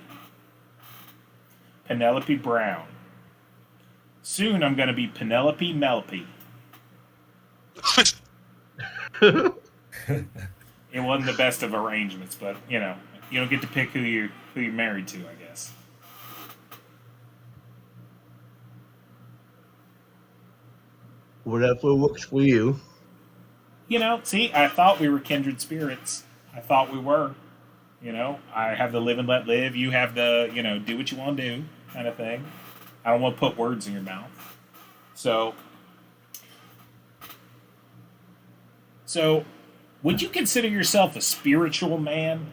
Penelope Brown. Soon I'm going to be Penelope Melpy. It wasn't the best of arrangements, but you don't get to pick who you're married to, I guess. Whatever works for you. See, I thought we were kindred spirits. I thought we were. I have the live and let live. You have the, do what you want to do kind of thing. I don't want to put words in your mouth. So, would you consider yourself a spiritual man,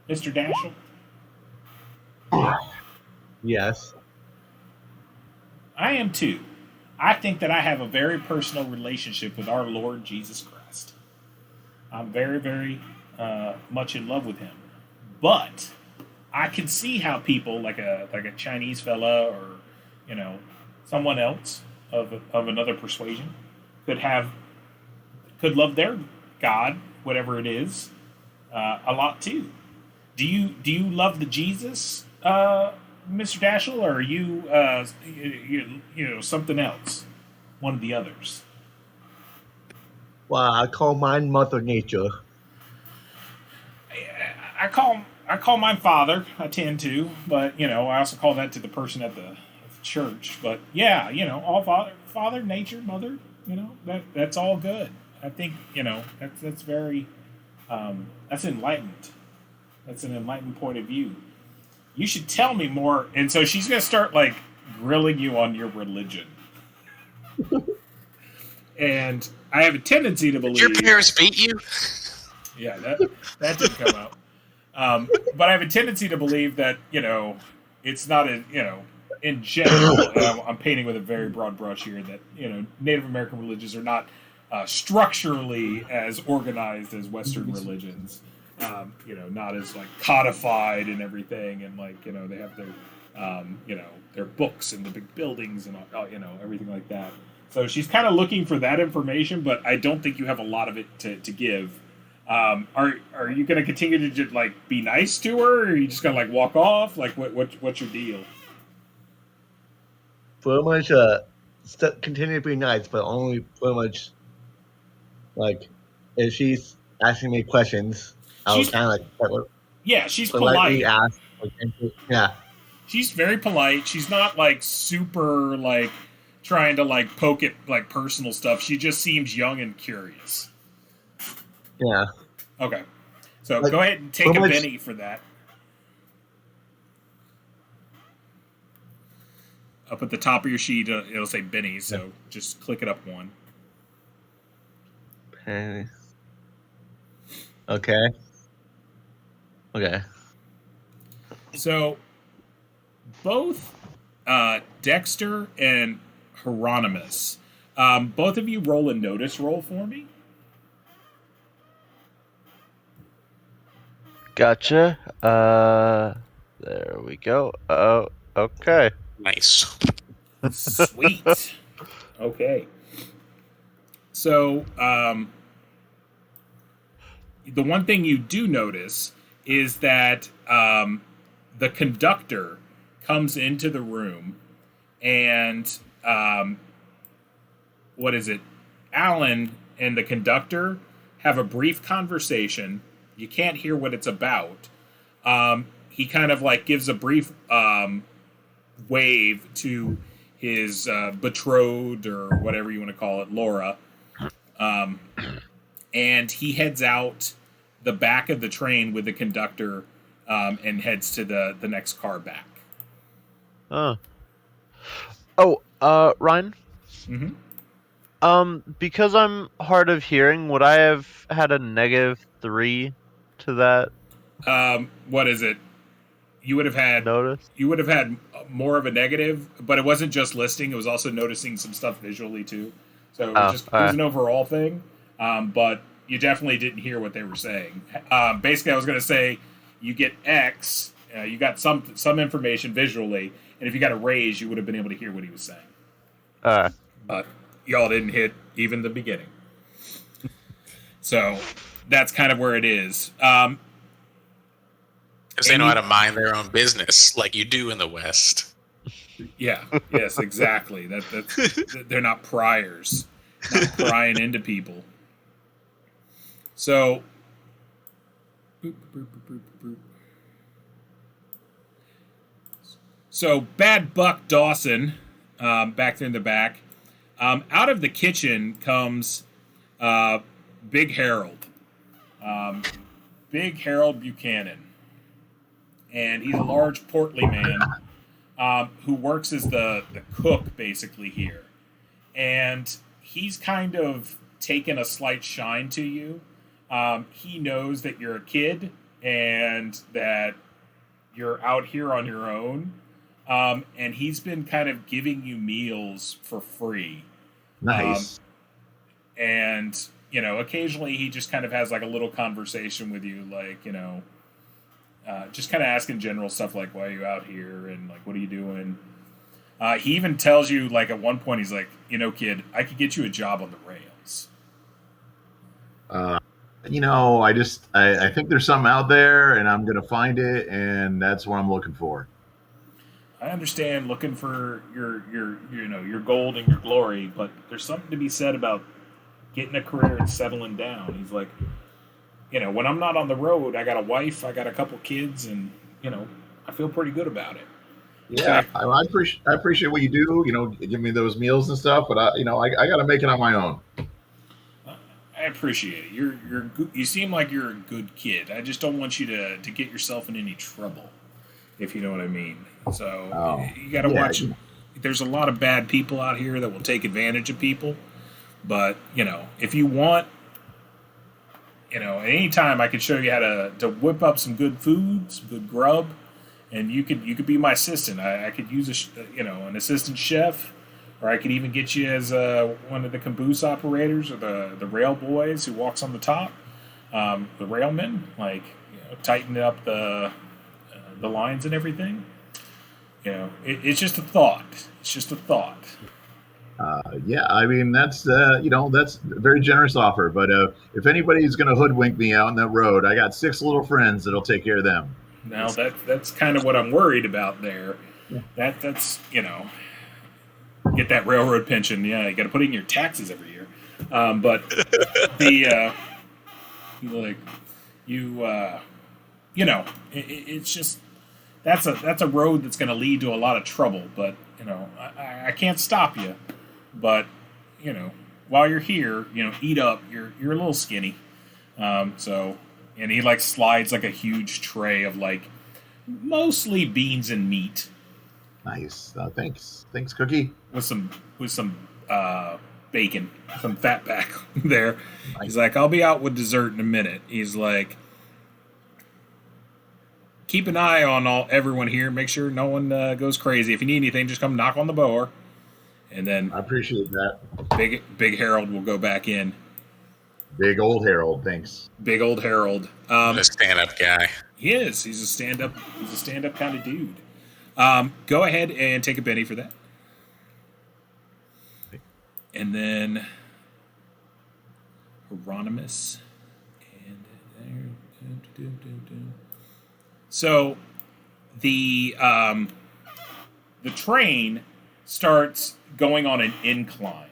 Mr. Dashel? Yes. I am too. I think that I have a very personal relationship with our Lord Jesus Christ. I'm very, very much in love with him. But I can see how people like a Chinese fella or someone else of another persuasion could love their God, whatever it is, a lot too. Do you love the Jesus, Mr. Dashel, or are you something else, one of the others? Well, I call mine Mother Nature. I call mine Father. I tend to, but I also call that to the person at the church. But yeah, all Father, Nature, Mother. That's all good. I think that's very that's enlightened. That's an enlightened point of view. You should tell me more. And so she's gonna start like grilling you on your religion. And I have a tendency to believe Your parents beat you? Yeah, that didn't come out. But I have a tendency to believe that it's not in general. And I'm painting with a very broad brush here. That Native American religions are not structurally as organized as Western religions. Not as like codified and everything, and like they have their their books and the big buildings and everything like that. So she's kind of looking for that information, but I don't think you have a lot of it to give. Are you going to continue to just like be nice to her, or are you just going to like walk off? Like what's your deal? Pretty much continue to be nice, but only pretty much like if she's asking me questions, I was kind of like yeah, she's politely polite. ask. Yeah, she's very polite. She's not like super like trying to like poke at like personal stuff. She just seems young and curious. Yeah. Okay. So like, go ahead and take a Benny for that. Up at the top of your sheet, it'll say Benny, so just click it up one. Penny. Okay. Okay. So both Dexter and Hieronymus, both of you roll a notice roll for me. Gotcha. There we go. Oh, okay. Nice. Sweet. Okay. So, the one thing you do notice is that the conductor comes into the room, and what is it? Alan and the conductor have a brief conversation. You can't hear what it's about. He kind of like gives a brief wave to his betrothed, or whatever you want to call it, Laura. And he heads out the back of the train with the conductor and heads to the next car back. Ryan? Mm-hmm. Because I'm hard of hearing, would I have had a -3 to that What is it? You would have had notice? You would have had more of a negative, but it wasn't just listening; it was also noticing some stuff visually too. So it was an overall thing. But you definitely didn't hear what they were saying. Basically, I was going to say you get X. You got some information visually, and if you got a raise, you would have been able to hear what he was saying. But y'all didn't hit even the beginning. So that's kind of where it is. Because they know how to mind their own business, like you do in the West. Yeah. Yes. Exactly. They're not priors, not prying into people. So. So Bad Buck Dawson, back there in the back. Out of the kitchen comes Big Harold. Big Harold Buchanan. And he's a large, portly man who works as the cook, basically, here. And he's kind of taken a slight shine to you. He knows that you're a kid and that you're out here on your own. And he's been kind of giving you meals for free. Nice. And, occasionally he just kind of has like a little conversation with you, like, just kind of asking general stuff like, why are you out here? And like, what are you doing? He even tells you, like, at one point, he's like, kid, I could get you a job on the rails. I think there's something out there, and I'm going to find it, and that's what I'm looking for. I understand looking for your gold and your glory, but there's something to be said about getting a career and settling down. He's like, when I'm not on the road, I got a wife, I got a couple kids, and, I feel pretty good about it. Yeah, I appreciate what you do, give me those meals and stuff, but I got to make it on my own. I appreciate it. You seem like you're a good kid. I just don't want you to get yourself in any trouble, if you know what I mean. So you got to watch. There's a lot of bad people out here that will take advantage of people. But, if you want, at any time I could show you how to whip up some good food, some good grub, and you could be my assistant. I could use an assistant chef, or I could even get you as one of the caboose operators or the rail boys who walks on the top, the railmen, like tighten up the lines and everything. It's just a thought. It's just a thought. That's a very generous offer. But if anybody's going to hoodwink me out on that road, I got 6 little friends that'll take care of them. Now that's kind of what I'm worried about there. Yeah. That's get that railroad pension. Yeah, you got to put it in your taxes every year. But it's just that's a road that's going to lead to a lot of trouble. But I can't stop you. But while you're here, eat up. You're a little skinny. And he like slides like a huge tray of like mostly beans and meat. Nice. Thanks, Cookie. With some bacon, some fat back there. Nice. He's like, I'll be out with dessert in a minute. He's like, keep an eye on everyone here. Make sure no one goes crazy. If you need anything, just come knock on the door. And then I appreciate that. Big Harold will go back in. Big old Harold, thanks. Big old Harold. A stand-up guy. He is. He's a stand-up kind of dude. Go ahead and take a Benny for that. And then Hieronymus. So the train starts going on an incline,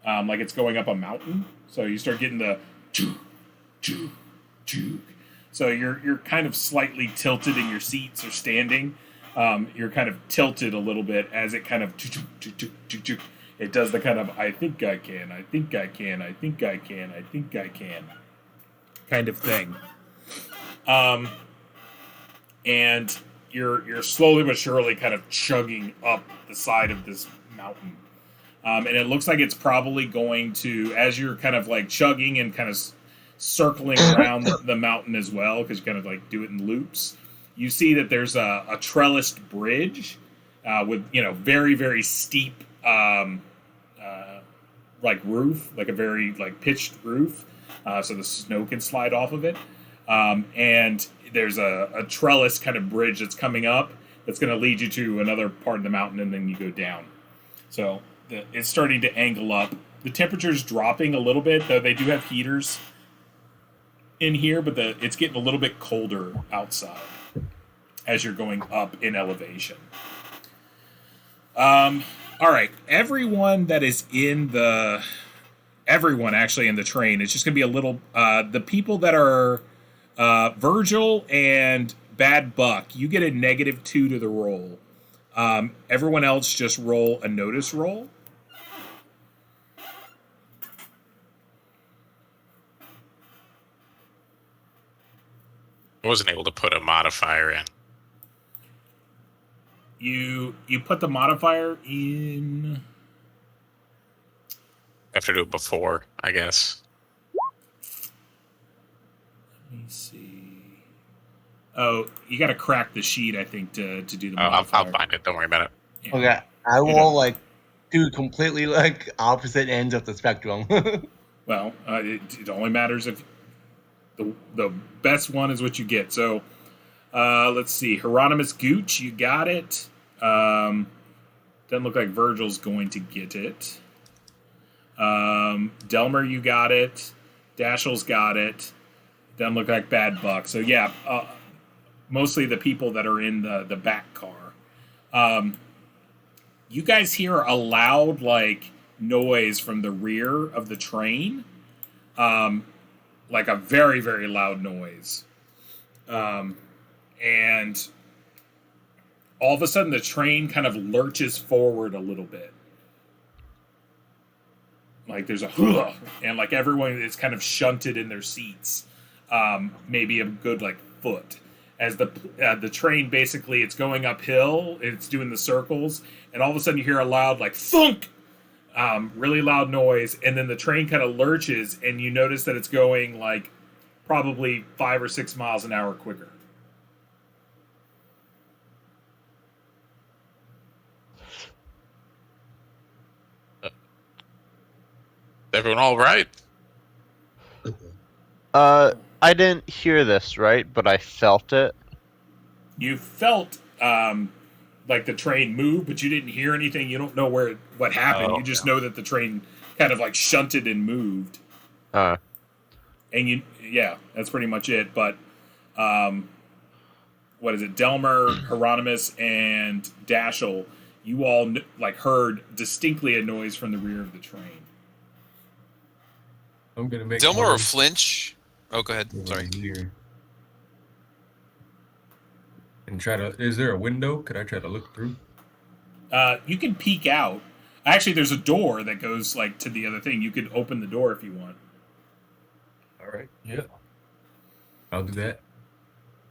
like it's going up a mountain. So you start getting the choo, choo, choo. So you're kind of slightly tilted in your seats or standing. You're kind of tilted a little bit as it kind of choo, choo, choo, choo, choo, choo. It does the kind of I think I can, I think I can, I think I can, I think I can kind of thing. And you're slowly but surely kind of chugging up the side of this mountain. And it looks like it's probably going to, as you're kind of like chugging and kind of circling around the mountain as well, because you kind of like do it in loops, you see that there's a trellised bridge with, very, very steep like roof, like a very like pitched roof, so the snow can slide off of it. And there's a trellis kind of bridge that's coming up that's going to lead you to another part of the mountain, and then you go down. So it's starting to angle up. The temperature's dropping a little bit, though they do have heaters in here, but it's getting a little bit colder outside as you're going up in elevation. All right, everyone actually in the train, it's just going to be a little, the people that are Virgil and Bad Buck, you get a -2 to the roll. Everyone else just roll a notice roll. I wasn't able to put a modifier in. You put the modifier in. I have to do it before, I guess. Let me see. Oh, you got to crack the sheet, I think, to do the modifier. I'll find it. Don't worry about it. Yeah. Okay, I will do completely opposite ends of the spectrum. Well, it only matters if the best one is what you get. So, let's see. Hieronymus Gooch, you got it. Doesn't look like Virgil's going to get it. Delmer, you got it. Dashiell's got it. Doesn't look like Bad Buck. So, yeah, mostly the people that are in the back car. You guys hear a loud, noise from the rear of the train. Like a very, very loud noise. And all of a sudden the train kind of lurches forward a little bit. Like there's a and everyone is kind of shunted in their seats. Maybe a good foot. As the train basically, it's going uphill, it's doing the circles, and all of a sudden you hear a loud thunk! Really loud noise, and then the train kind of lurches, and you notice that it's going probably 5 or 6 miles an hour quicker. Everyone all right? I didn't hear this, right? But I felt it. You felt the train move, but you didn't hear anything. You don't know what happened. You just know that the train kind of shunted and moved. And that's pretty much it. But what is it? Delmer, Hieronymus, and Dashiell, you all heard distinctly a noise from the rear of the train. I'm gonna make Delmer or Flinch? Oh, go ahead. Sorry. Here. And try to. Is there a window? Could I try to look through? You can peek out. Actually, there's a door that goes to the other thing. You could open the door if you want. All right. Yeah. I'll do that.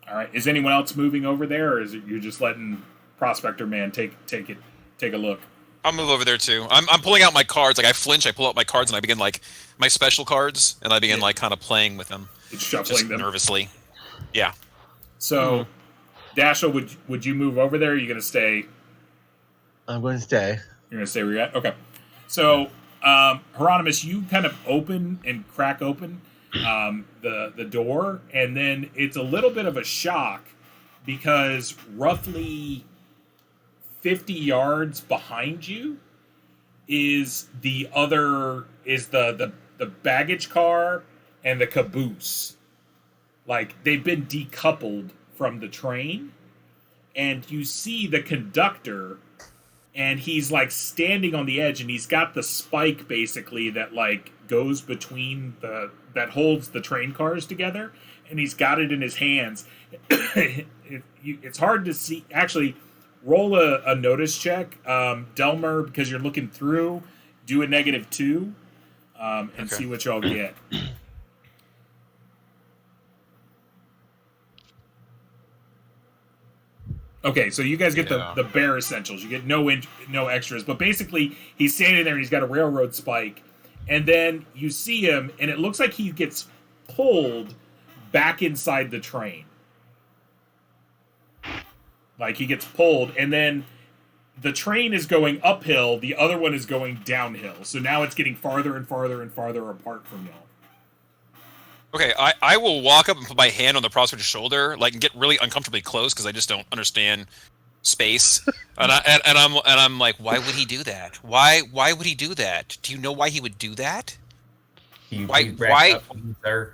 All right. Is anyone else moving over there, or is it you're just letting Prospector Man take a look? I'll move over there too. I'm pulling out my cards. I flinch. I pull out my cards and I begin my special cards, and I begin kind of playing with them. It's shuffling just them nervously. Yeah. So, Dashiell, would you move over there? Or are you going to stay? I'm going to stay. You're going to stay where you're at? Okay. So, Hieronymus, you kind of open and crack open the door, and then it's a little bit of a shock because roughly 50 yards behind you is the baggage car and the caboose. They've been decoupled from the train, and you see the conductor, and he's standing on the edge, and he's got the spike basically that goes between that holds the train cars together, and he's got it in his hands. It's hard to see. Actually, roll a notice check, Delmer, because you're looking through. Do a -2, and see what y'all get. Okay, so you guys get the bare essentials. You get no extras. But basically, he's standing there and he's got a railroad spike. And then you see him, and it looks like he gets pulled back inside the train. Like, he gets pulled, and then the train is going uphill, the other one is going downhill. So now it's getting farther and farther and farther apart from y'all. Okay, I will walk up and put my hand on the prosecutor's shoulder, like, and get really uncomfortably close because I just don't understand space. and I'm like, why would he do that? Why would he do that? Do you know why he would do that? Why? Sir.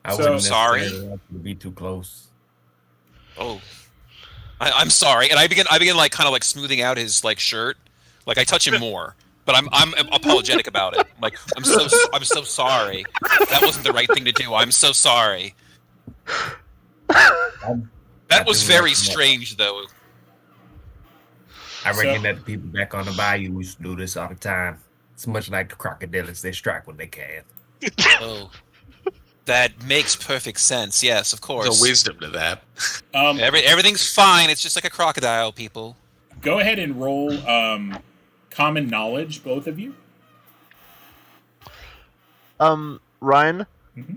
I So- wouldn't Sorry? necessarily want you to be too close. Oh, I'm sorry. And I begin like kind of like smoothing out his like shirt, like I touch him more. But I'm apologetic about it. Like I'm so sorry. That wasn't the right thing to do. I'm so sorry. That was very strange, though. I reckon that the people back on the bayou used to do this all the time. It's much like the crocodiles; they strike when they can. Oh, that makes perfect sense. Yes, of course. There's a wisdom to that. Everything's fine. It's just like a crocodile, people. Go ahead and roll common knowledge, both of you. Ryan. Mm-hmm.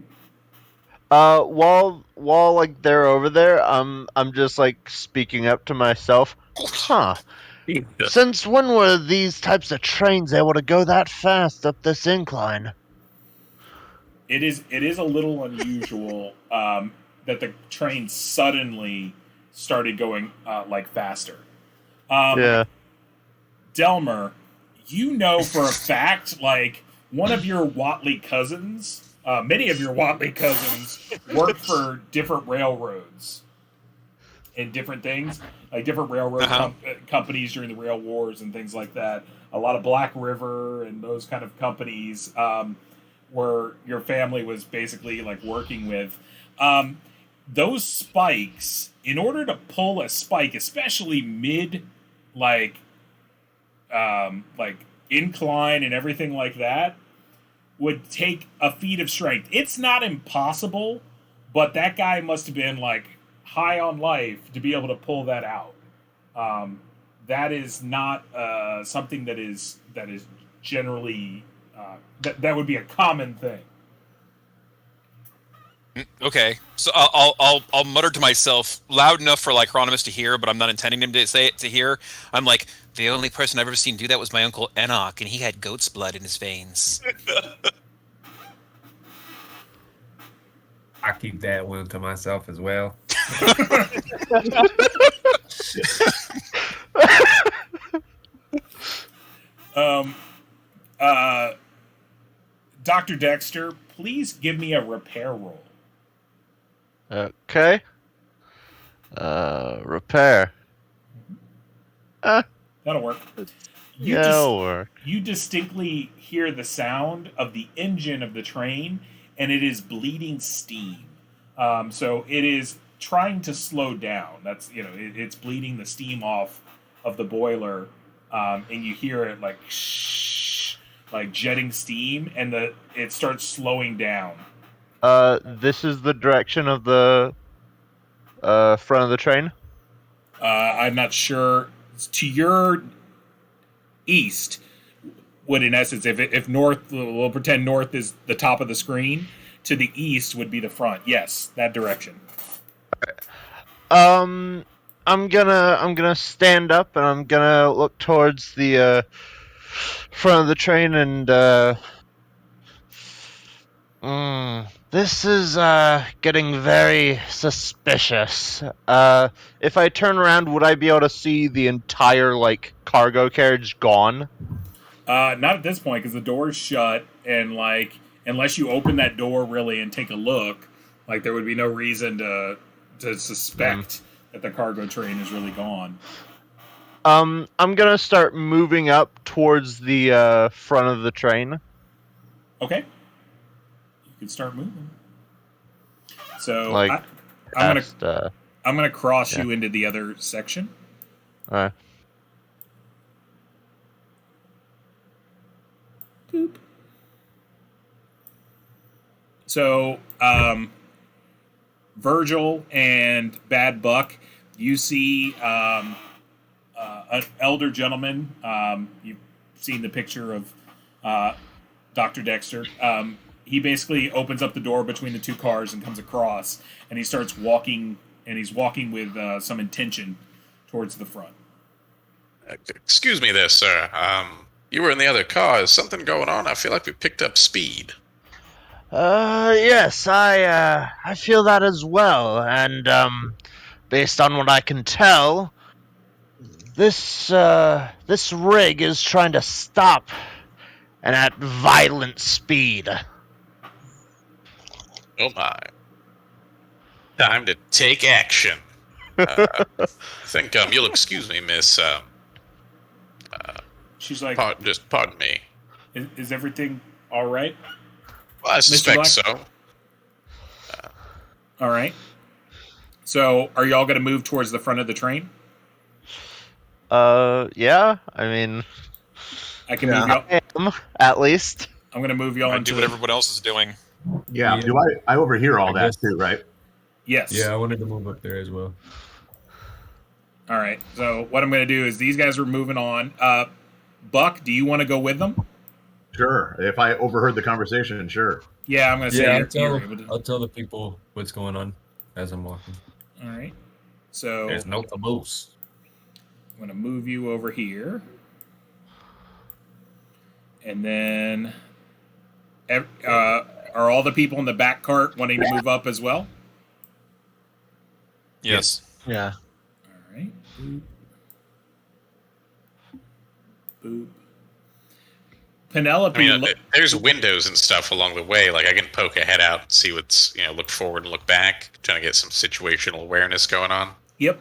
While like they're over there, I'm just like speaking up to myself. Huh. Since when were these types of trains able to go that fast up this incline? It is a little unusual that the train suddenly started going like faster. Yeah. Delmer, you know for a fact, like, one of your Watley cousins, many of your Watley cousins worked for different railroads and different things, like different railroad companies during the rail wars and things like that. A lot of Black River and those kind of companies where your family was basically like working with. Those spikes, in order to pull a spike, especially mid, like incline and everything like that, would take a feat of strength. It's not impossible, but that guy must have been like high on life to be able to pull that out. That is not something that is generally that would be a common thing. Okay, so I'll mutter to myself loud enough for like Hieronymus to hear, but I'm not intending him to say it to hear. I'm like, the only person I've ever seen do that was my uncle Enoch, and he had goat's blood in his veins. I keep that one to myself as well. Dr. Dexter, please give me a repair roll. Okay. Repair. That'll work. That'll work. You distinctly hear the sound of the engine of the train, and it is bleeding steam. So it is trying to slow down. That's, it's bleeding the steam off of the boiler, and you hear it like shh, like jetting steam, and it starts slowing down. This is the direction of the front of the train? I'm not sure. To your east would, in essence, if north, we'll pretend north is the top of the screen, to the east would be the front. Yes, that direction. I'm gonna stand up and I'm gonna look towards the front of the train and this is getting very suspicious. If I turn around, would I be able to see the entire like cargo carriage gone? Not at this point, because the door's shut, and like unless you open that door really and take a look, like there would be no reason to suspect that the cargo train is really gone. I'm gonna start moving up towards the front of the train. Okay. You can start moving. So Like, I'm gonna cross yeah. you into the other section. Alright. Boop. So, Virgil and Bad Buck, you see an elder gentleman. You've seen the picture of Dr. Dexter. He basically opens up the door between the two cars and comes across, and he starts walking, and he's walking with some intention towards the front. Excuse me there, sir. You were in the other car. Is something going on? I feel like we picked up speed. Yes, I feel that as well, and, based on what I can tell, this rig is trying to stop and at violent speed. Oh my. Time to take action. I think, you'll excuse me, miss. She's like, pardon me. Is everything all right? Well, I suspect so. All right. So, are y'all going to move towards the front of the train? Yeah. I mean, I can move y'all. I am, at least. I'm going to move y'all I into do what everyone else is doing. Yeah. Do I overhear all that too, right? Yes. Yeah, I wanted to move up there as well. All right. So what I'm going to do is these guys are moving on. Buck, do you want to go with them? Sure. If I overheard the conversation, sure. Yeah, I'm going to say I'll tell the people what's going on as I'm walking. All right. So There's no caboose. I'm going to move you over here. And then are all the people in the back cart wanting to move up as well? Yes. Yeah. All right. Boop. Boop. Penelope. I mean, there's windows and stuff along the way. Like I can poke a head out and see what's, look forward and look back, trying to get some situational awareness going on. Yep.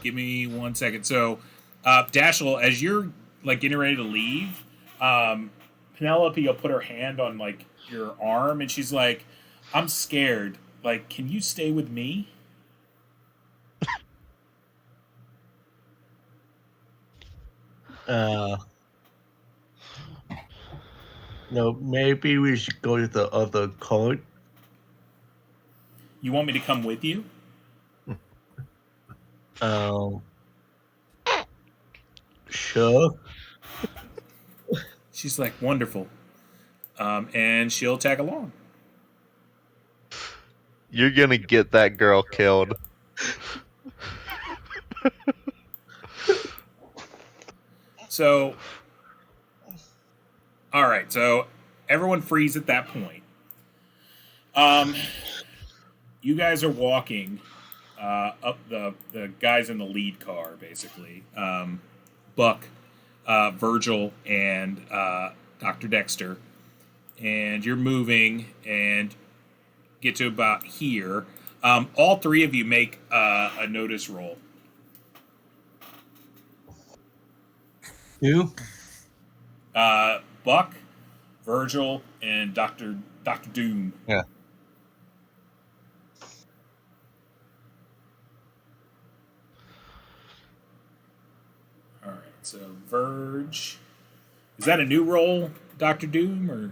Give me 1 second. So, Dashiell, as you're like getting ready to leave, Penelope will put her hand on like your arm, and she's like, "I'm scared. Like, can you stay with me?" No, maybe we should go to the other cart. You want me to come with you? Sure. She's like, "Wonderful," and she'll tag along. You're gonna get that girl killed. So, all right. So everyone freeze at that point. You guys are walking up the guys in the lead car, basically. Buck, Virgil, and Dr. Dexter. And you're moving and get to about here. All three of you make a notice roll. You? Buck, Virgil, and Dr. Doom. Yeah. All right. So Verge, is that a new roll, Dr. Doom, or?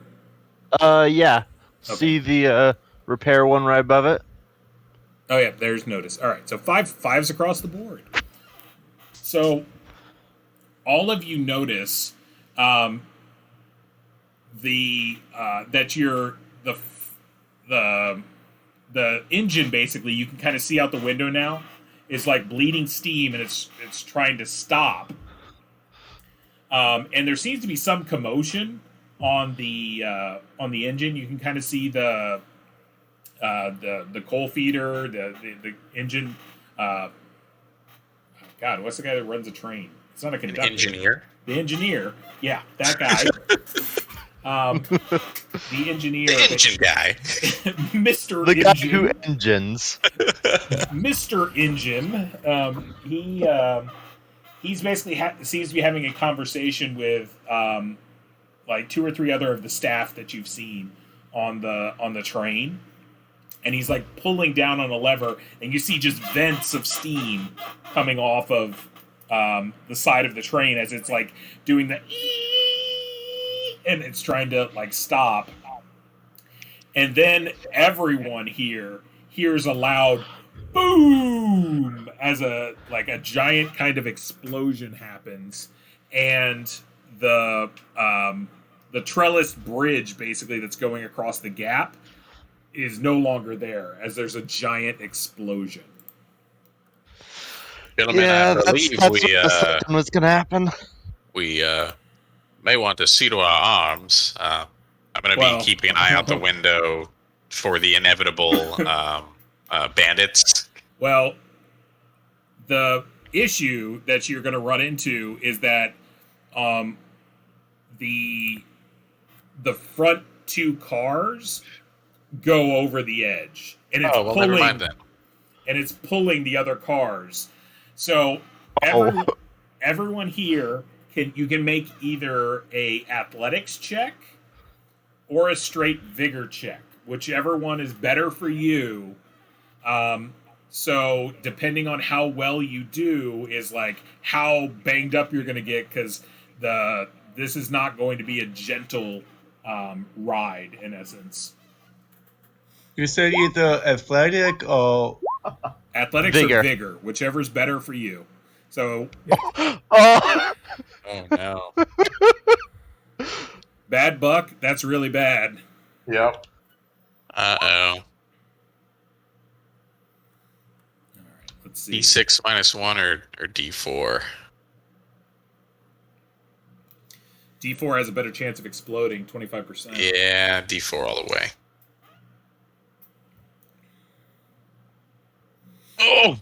Yeah. Okay. See the repair one right above it? Oh yeah, there's notice. All right, so fives across the board. So all of you notice that the engine, basically, you can kind of see out the window now, is like bleeding steam, and it's trying to stop. And there seems to be some commotion on the engine. You can kind of see the coal feeder, the engine. God, what's the guy that runs a train? It's not a conductor. An engineer. The engineer. Yeah, that guy. The engineer. The engine guy. Mr. The guy Engine. who engines. Mr. Engine. He's basically seems to be having a conversation with like 2 or 3 other of the staff that you've seen on the train, and he's like pulling down on a lever, and you see just vents of steam coming off of the side of the train as it's like doing the and it's trying to like stop. And then everyone here hears a loud boom as a giant kind of explosion happens, and the trellis bridge basically that's going across the gap is no longer there as there's a giant explosion. Gentlemen, Yeah, I that's believe what I was thinking was gonna happen. we may want to see to our arms. I'm going to be keeping an eye out the window for the inevitable bandits. Well, the issue that you're going to run into is that the front 2 cars go over the edge, and it's pulling. Never mind then. And it's pulling the other cars. So everyone here can make either a athletics check or a straight vigor check, whichever one is better for you. So depending on how well you do is like how banged up you're going to get, because this is not going to be a gentle ride in essence. You said either athletic or Athletics or vigor, whichever's better for you. So, Oh no! Bad Buck, that's really bad. Yep. Uh-oh. All right, let's see. D6 -1 or D4? D4 has a better chance of exploding, 25%. Yeah, D4 all the way. Oh!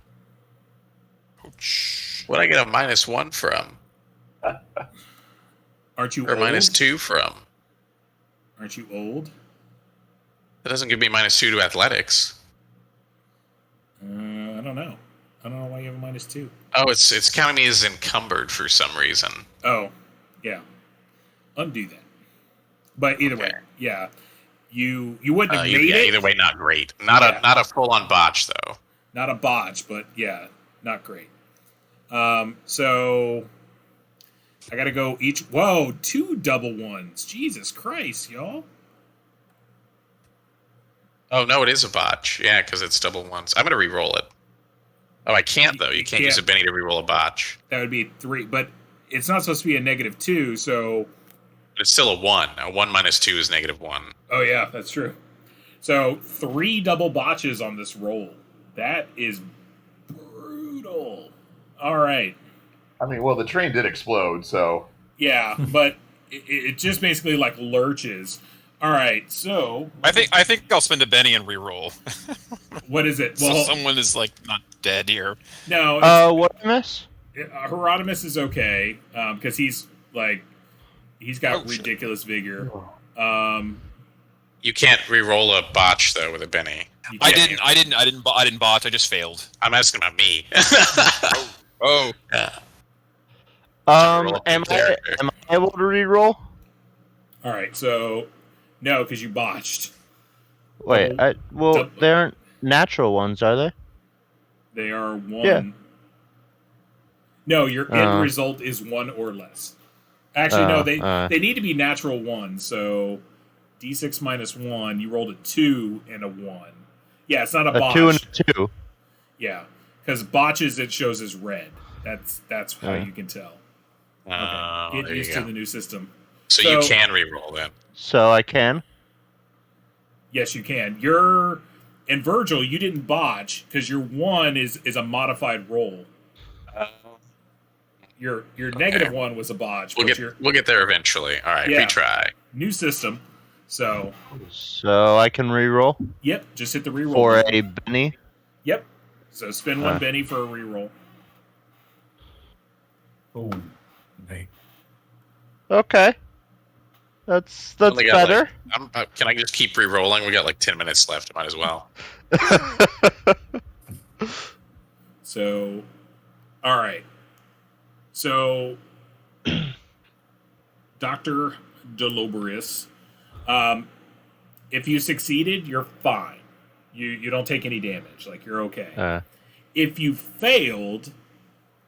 What'd I get a -1 from? Aren't you or old? -2 from? Aren't you old? That doesn't give me -2 to athletics. I don't know. I don't know why you have a -2. Oh, it's counting me as encumbered for some reason. Oh, yeah. Undo that. But either way, yeah. You wouldn't have made it. Either way, not great. Not a full on botch though. Not a botch, but yeah, not great. So I gotta go each. Whoa, 2 double ones. Jesus Christ, y'all. Oh no, it is a botch. Yeah, because it's double ones. I'm gonna re-roll it. Oh, I can't though. You can't use a Benny to re-roll a botch. That would be 3, but it's not supposed to be a -2, so. But it's still a 1. A 1 -2 is -1. Oh yeah, that's true. So 3 double botches on this roll. That is brutal. All right. I mean, well, the train did explode, so. Yeah, but it just basically like lurches. All right, so I think I'll spend a Benny and re-roll. What is it? So someone is like not dead here. No. What I miss? Hieronymus is okay because he's got ridiculous vigor. You can't re-roll a botch though with a Benny. I didn't botch. I just failed. I'm asking about me. Oh. Yeah. Am I able to re-roll? All right, so no, because you botched. Wait, they aren't natural ones, are they? They are 1. Yeah. No, your end result is 1 or less. Actually, no, they need to be natural 1. So D6 -1. You rolled a 2 and a 1. Yeah, it's not a botch. 2 and a 2. Yeah, because botches it shows as red. That's how you can tell. Okay. Get used to the new system. So you can re-roll then. So I can? Yes, you can. And Virgil, you didn't botch because your 1 is a modified roll. Your -1 was a botch. We'll get there eventually. All right, retry. New system. So I can re-roll? Yep, just hit the re-roll. For a Benny? Yep. So spend 1 Benny for a re-roll. Oh, okay. Okay. That's better. Can I just keep re-rolling? We got like 10 minutes left. Might as well. So, all right. So, Dr. Deloberius. If you succeeded, you're fine. You don't take any damage. Like, you're okay. If you failed,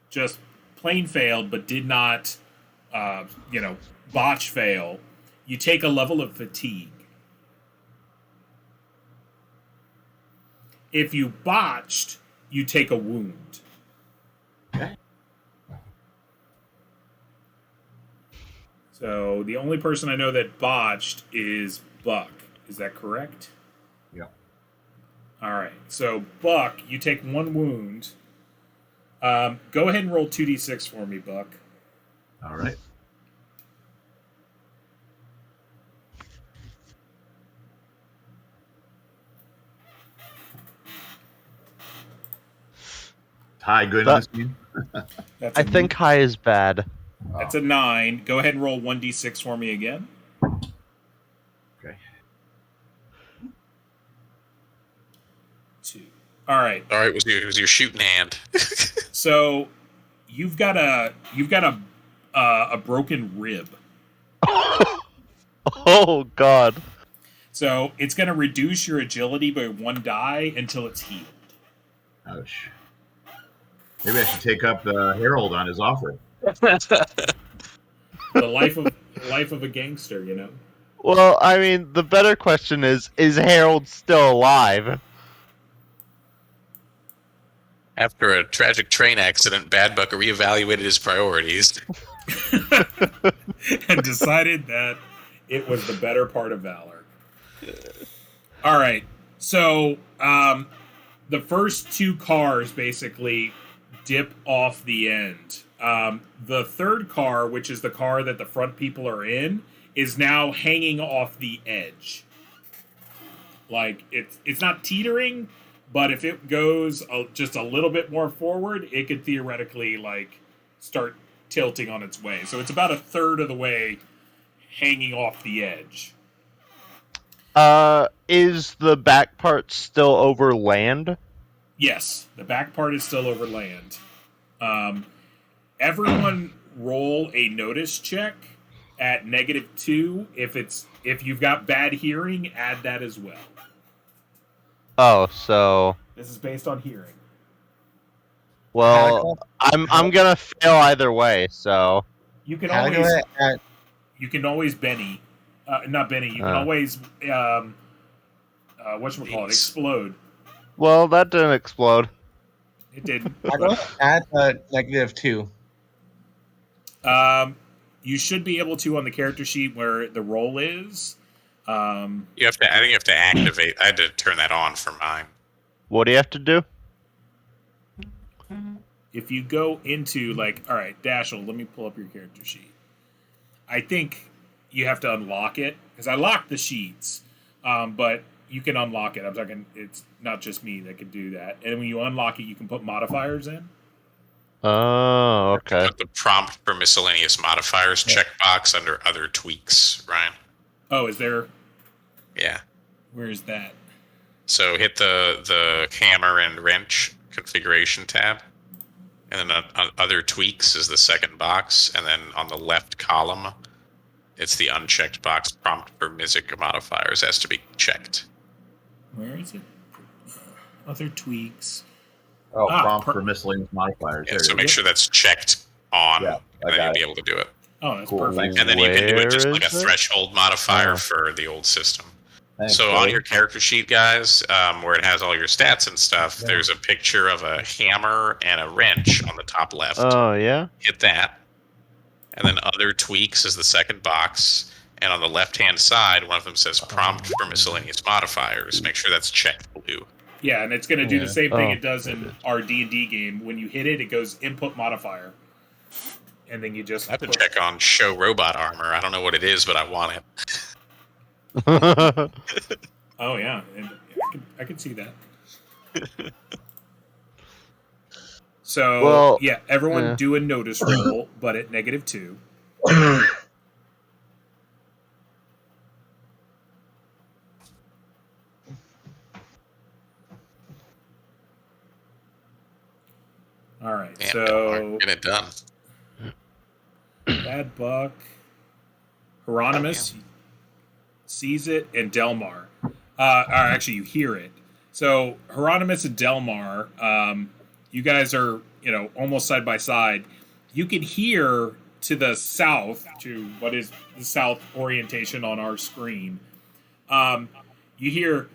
just plain failed, but did not, botch fail, you take a level of fatigue. If you botched, you take a wound. Okay. So the only person I know that botched is Buck. Is that correct? Yeah. All right. So Buck, you take 1 wound. Go ahead and roll 2d6 for me, Buck. All right. High goodness. That's I think high is bad. That's a 9. Go ahead and roll 1d6 for me again. Okay. 2. All right. All right, was your shooting hand? So you've got a broken rib. Oh God. So it's going to reduce your agility by 1 die until it's healed. Ouch. Maybe I should take up Harold on his offer. The life of a gangster, you know. Well, I mean, the better question is Harold still alive? After a tragic train accident, Bad Buck reevaluated his priorities. And decided that it was the better part of valor. All right. So the first 2 cars basically dip off the end. The third car, which is the car that the front people are in, is now hanging off the edge. Like, it's not teetering, but if it goes just a little bit more forward, it could theoretically, like, start tilting on its way. So it's about a third of the way hanging off the edge. Is the back part still over land? Yes, the back part is still over land. Everyone roll a notice check at -2. If you've got bad hearing, add that as well. Oh, so This is based on hearing. well, I'm gonna fail either way. So You can How do always I add? you can always Benny, not Benny. You can always whatchamacallit, explode. well, that didn't explode. It didn't. How do I add -2? You should be able to on the character sheet where the roll is. I think you have to activate. I had to turn that on for mine. What do you have to do? If you go into, like, all right, Dashel, let me pull up your character sheet. I think you have to unlock it because I locked the sheets, but you can unlock it. I'm talking, it's not just me that can do that. And when you unlock it, you can put modifiers in. Oh, okay. Put the prompt for miscellaneous modifiers checkbox under other tweaks, Ryan. Oh, is there? Yeah. Where is that? So hit the hammer and wrench configuration tab, and then other tweaks is the second box, and then on the left column, it's the unchecked box. Prompt for music modifiers has to be checked. Where is it? Other tweaks. Oh, prompt for miscellaneous modifiers. Yeah, so make sure that's checked on, Yeah, and then you'll be able to do it. Oh, that's Cool. perfect. And then you can do it just Where like a is it? threshold modifier for the old system. Thanks, So Billy. on your character sheet, guys, where it has all your stats and stuff, there's a picture of a hammer and a wrench on the top left. Oh, yeah? Hit that. And then other tweaks is the second box. And on the left-hand side, one of them says prompt for miscellaneous modifiers. Make sure that's checked blue. Yeah, and it's going to do the same thing Oh. it does in our D&D game. When you hit it, it goes input modifier. And then you just... I have to check on show robot armor. I don't know what it is, but I want it. Oh, yeah. And I can see that. So, Well, yeah, everyone yeah. do a notice roll, but at -2. All right, Damn, so get it done. Bad Buck, Hieronymus sees it, and Delmar. Or actually, you hear it. So Hieronymus and Delmar, you guys are, almost side by side. You can hear to the south, to what is the south orientation on our screen. You hear,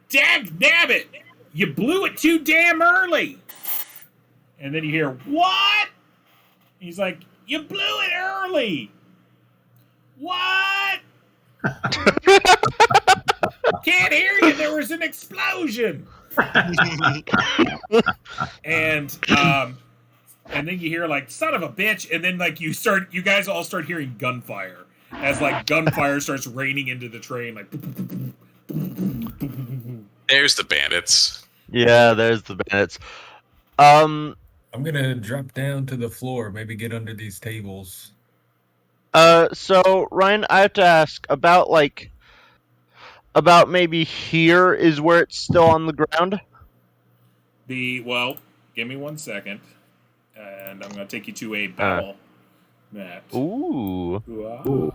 "Dag nabbit! You blew it too damn early!" And then you hear, "What?" He's like, "You blew it early!" "What?" "Can't hear you. There was an explosion." and then you hear like, "Son of a bitch," and then like you guys all start hearing gunfire as like gunfire starts raining into the train, like. There's the bandits. Yeah, there's the bandits. I'm gonna drop down to the floor, maybe get under these tables. So Ryan, I have to ask about maybe here is where it's still on the ground. Well, give me 1 second, and I'm going to take you to a battle map. Ooh. Ooh.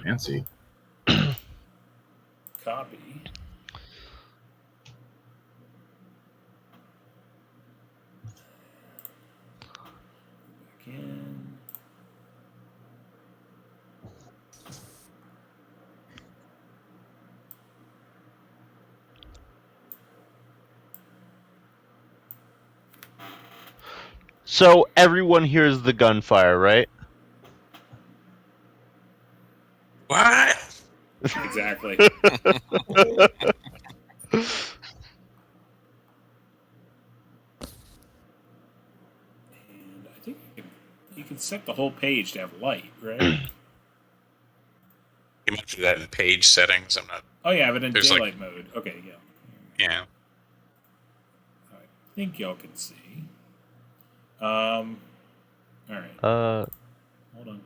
Fancy. Copy. Back in. So everyone hears the gunfire, right? What? Exactly. And I think you can set the whole page to have light, right? You might do that in page settings. I'm not. Oh yeah, I have it in There's, daylight mode. Okay, yeah. Yeah. I think y'all can see. All right. Hold on.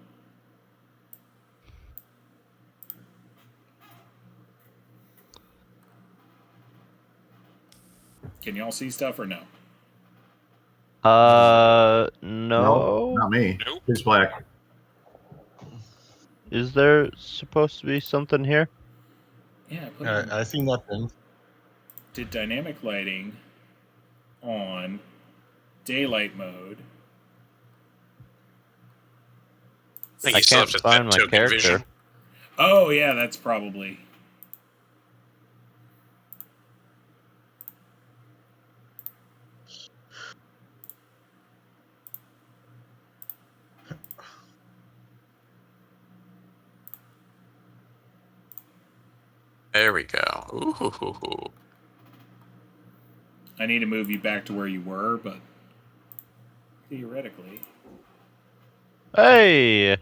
Can y'all see stuff or no? No. Not me. Nope. It's black. Is there supposed to be something here? Yeah, I see nothing. did dynamic lighting on daylight mode. think I you still can't have to find set my token character. vision. Oh yeah, that's probably. There we go. Ooh. I need to move you back to where you were, but theoretically. Hey!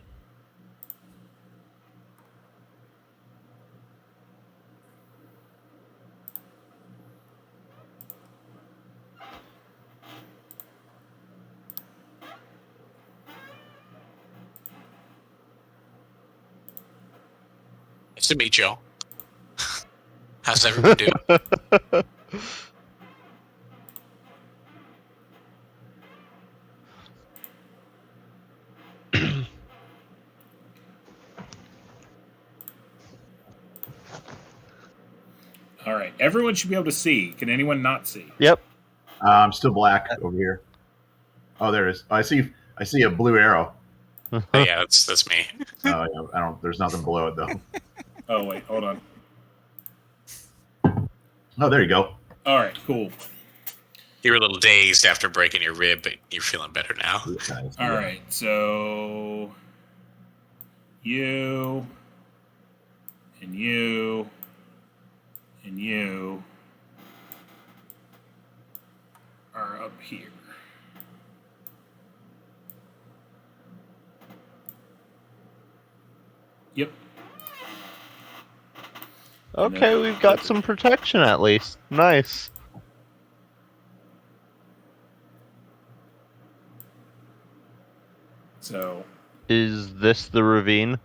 Nice to meet y'all. How's everyone doing? All right, everyone should be able to see. Can anyone not see? Yep. I'm still black over here. Oh, there it is. I see a blue arrow. Yeah, that's me. Yeah, I don't. There's nothing below it though. Oh wait, hold on. Oh, there you go. All right, cool. You were a little dazed after breaking your rib, but you're feeling better now. Nice. All right, so you and you and you are up here. Yep. Okay, we've got some protection at least. Nice. So Is this the ravine?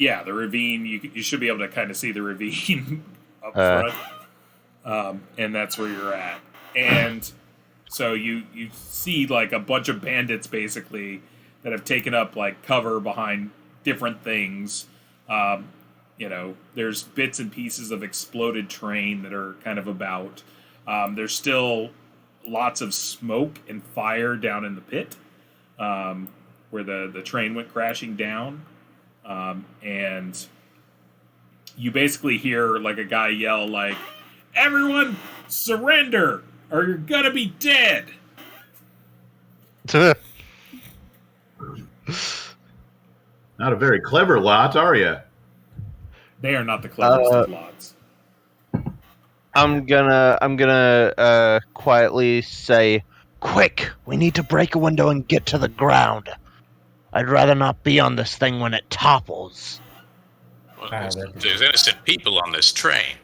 yeah, the ravine. You should be able to kind of see the ravine up front, and that's where you're at. And so you see like a bunch of bandits basically that have taken up like cover behind different things. There's bits and pieces of exploded train that are kind of about. There's still lots of smoke and fire down in the pit where the train went crashing down. And you basically hear like a guy yell like, "Everyone surrender or you're gonna be dead." Not a very clever lot, are you? They are not the cleverest of lots. I'm gonna quietly say, "Quick! We need to break a window and get to the ground. I'd rather not be on this thing when it topples." Well, there's innocent people on this train.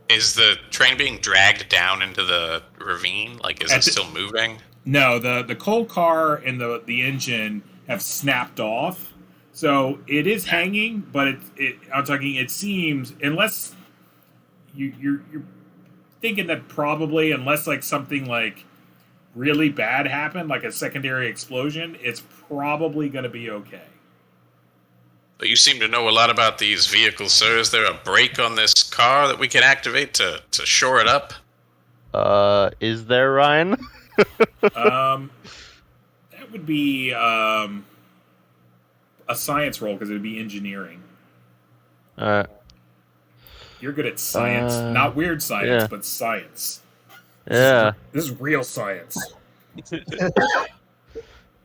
Is the train being dragged down into the ravine? Like, is it still moving? No, the coal car and the engine have snapped off, so it is hanging. But it seems, unless you're thinking that probably, unless like something like really bad happened, like a secondary explosion, it's probably going to be okay. But you seem to know a lot about these vehicles, sir. Is there a brake on this car that we can activate to shore it up? Is there, Ryan? That would be a science roll because it would be engineering. You're good at science, not weird science, but science. Yeah. This is real science.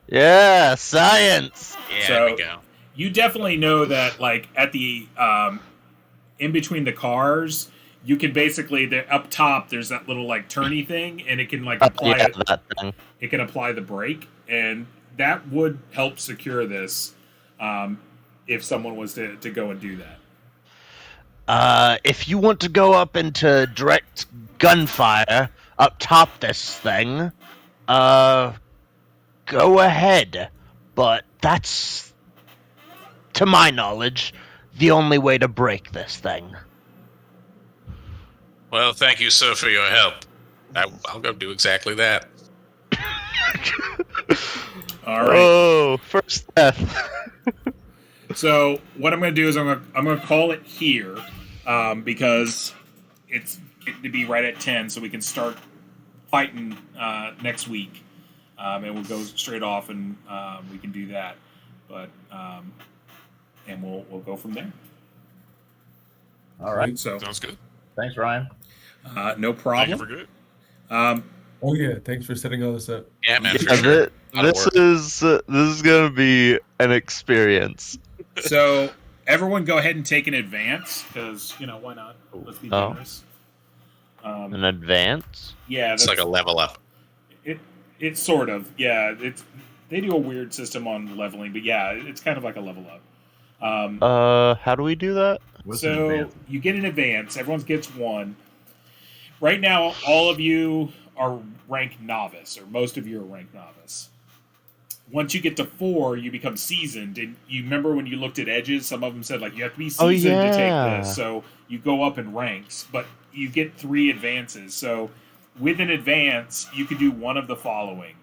Yeah, science. Yeah, So, there we go. You definitely know that, like, at the in between the cars, you can basically up top. There's that little like turny thing, and it can like apply that thing. It can apply the brake, and that would help secure this if someone was to go and do that. If you want to go up into direct gunfire up top this thing, go ahead. But that's, to my knowledge, the only way to break this thing. Well, thank you, sir, for your help. I'll go do exactly that. All right. Oh, first death. So what I'm going to do is I'm going to call it here because it's getting to be right at 10, so we can start fighting next week, and we'll go straight off and we can do that. But and we'll go from there. All right. So Sounds good. Thanks, Ryan. no Thank you problem. for good. Oh yeah, thanks for setting all this up. Yeah, man, for sure. This is gonna be an experience. So everyone, go ahead and take an advance because why not? Let's be generous. An advance? Yeah, It's like a level up. It's sort of, yeah. They do a weird system on leveling, but yeah, it's kind of like a level up. How do we do that? So you get an advance. Everyone gets one. Right now, all of you are ranked novice, or most of you are ranked novice. Once you get to 4, you become seasoned. And you remember when you looked at edges, some of them said like you have to be seasoned to take this. So you go up in ranks, but you get 3 advances. So with an advance, you can do one of the following.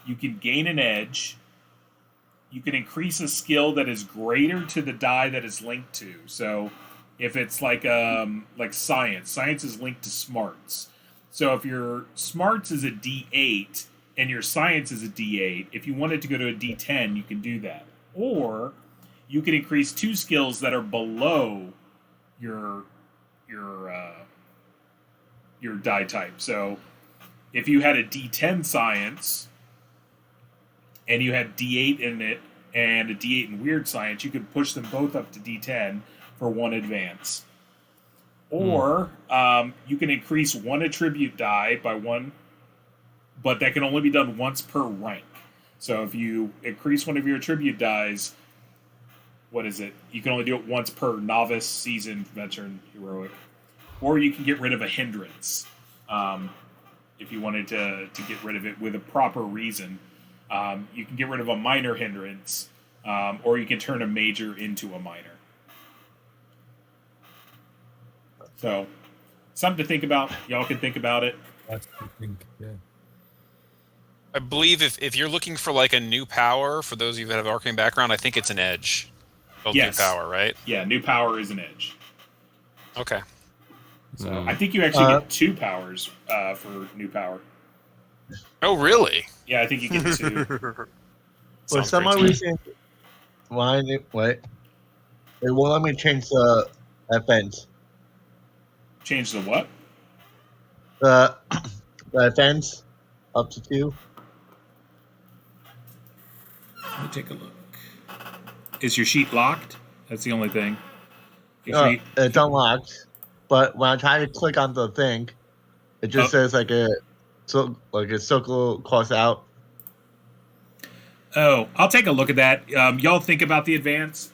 You can gain an edge. You can increase a skill that is greater to the die that is linked to. So if it's like science is linked to smarts. So if your smarts is a D8 and your science is a D8, if you wanted to go to a D10, you can do that. Or you can increase 2 skills that are below your die type. So if you had a D10 science and you had D8 in it and a D8 in weird science, you could push them both up to D10 for 1 advance. Or you can increase 1 attribute die by 1, but that can only be done once per rank. So if you increase one of your attribute dies, what is it? You can only do it once per novice, seasoned, veteran, heroic. Or you can get rid of a hindrance if you wanted to get rid of it with a proper reason. You can get rid of a minor hindrance, or you can turn a major into a minor. So, something to think about. Y'all can think about it. That's the thing, yeah. I believe if you're looking for like a new power, for those of you that have arcane background, I think it's an edge. Called Yes. New power, right? Yeah, new power is an edge. Okay. So I think you actually get 2 powers for new power. Oh, really? Yeah, I think you get 2. For some reason, wait, it won't let me change the fence. Change the what? The fence up to 2. Let me take a look. Is your sheet locked? That's the only thing. It's unlocked, but when I try to click on the thing, it just says like a circle cross out. Oh, I'll take a look at that. Y'all think about the advance.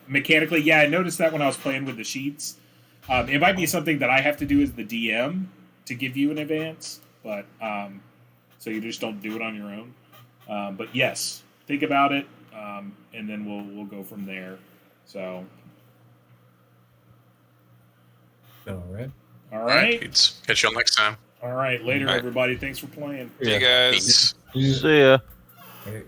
Mechanically, yeah, I noticed that when I was playing with the sheets. It might be something that I have to do as the DM to give you an advance, but so you just don't do it on your own. But yes, think about it, and then we'll go from there. So, All right. all right, Catch y'all next time. all right. Later, All right. everybody. Thanks for playing. See you guys. Peace. See ya. Hey.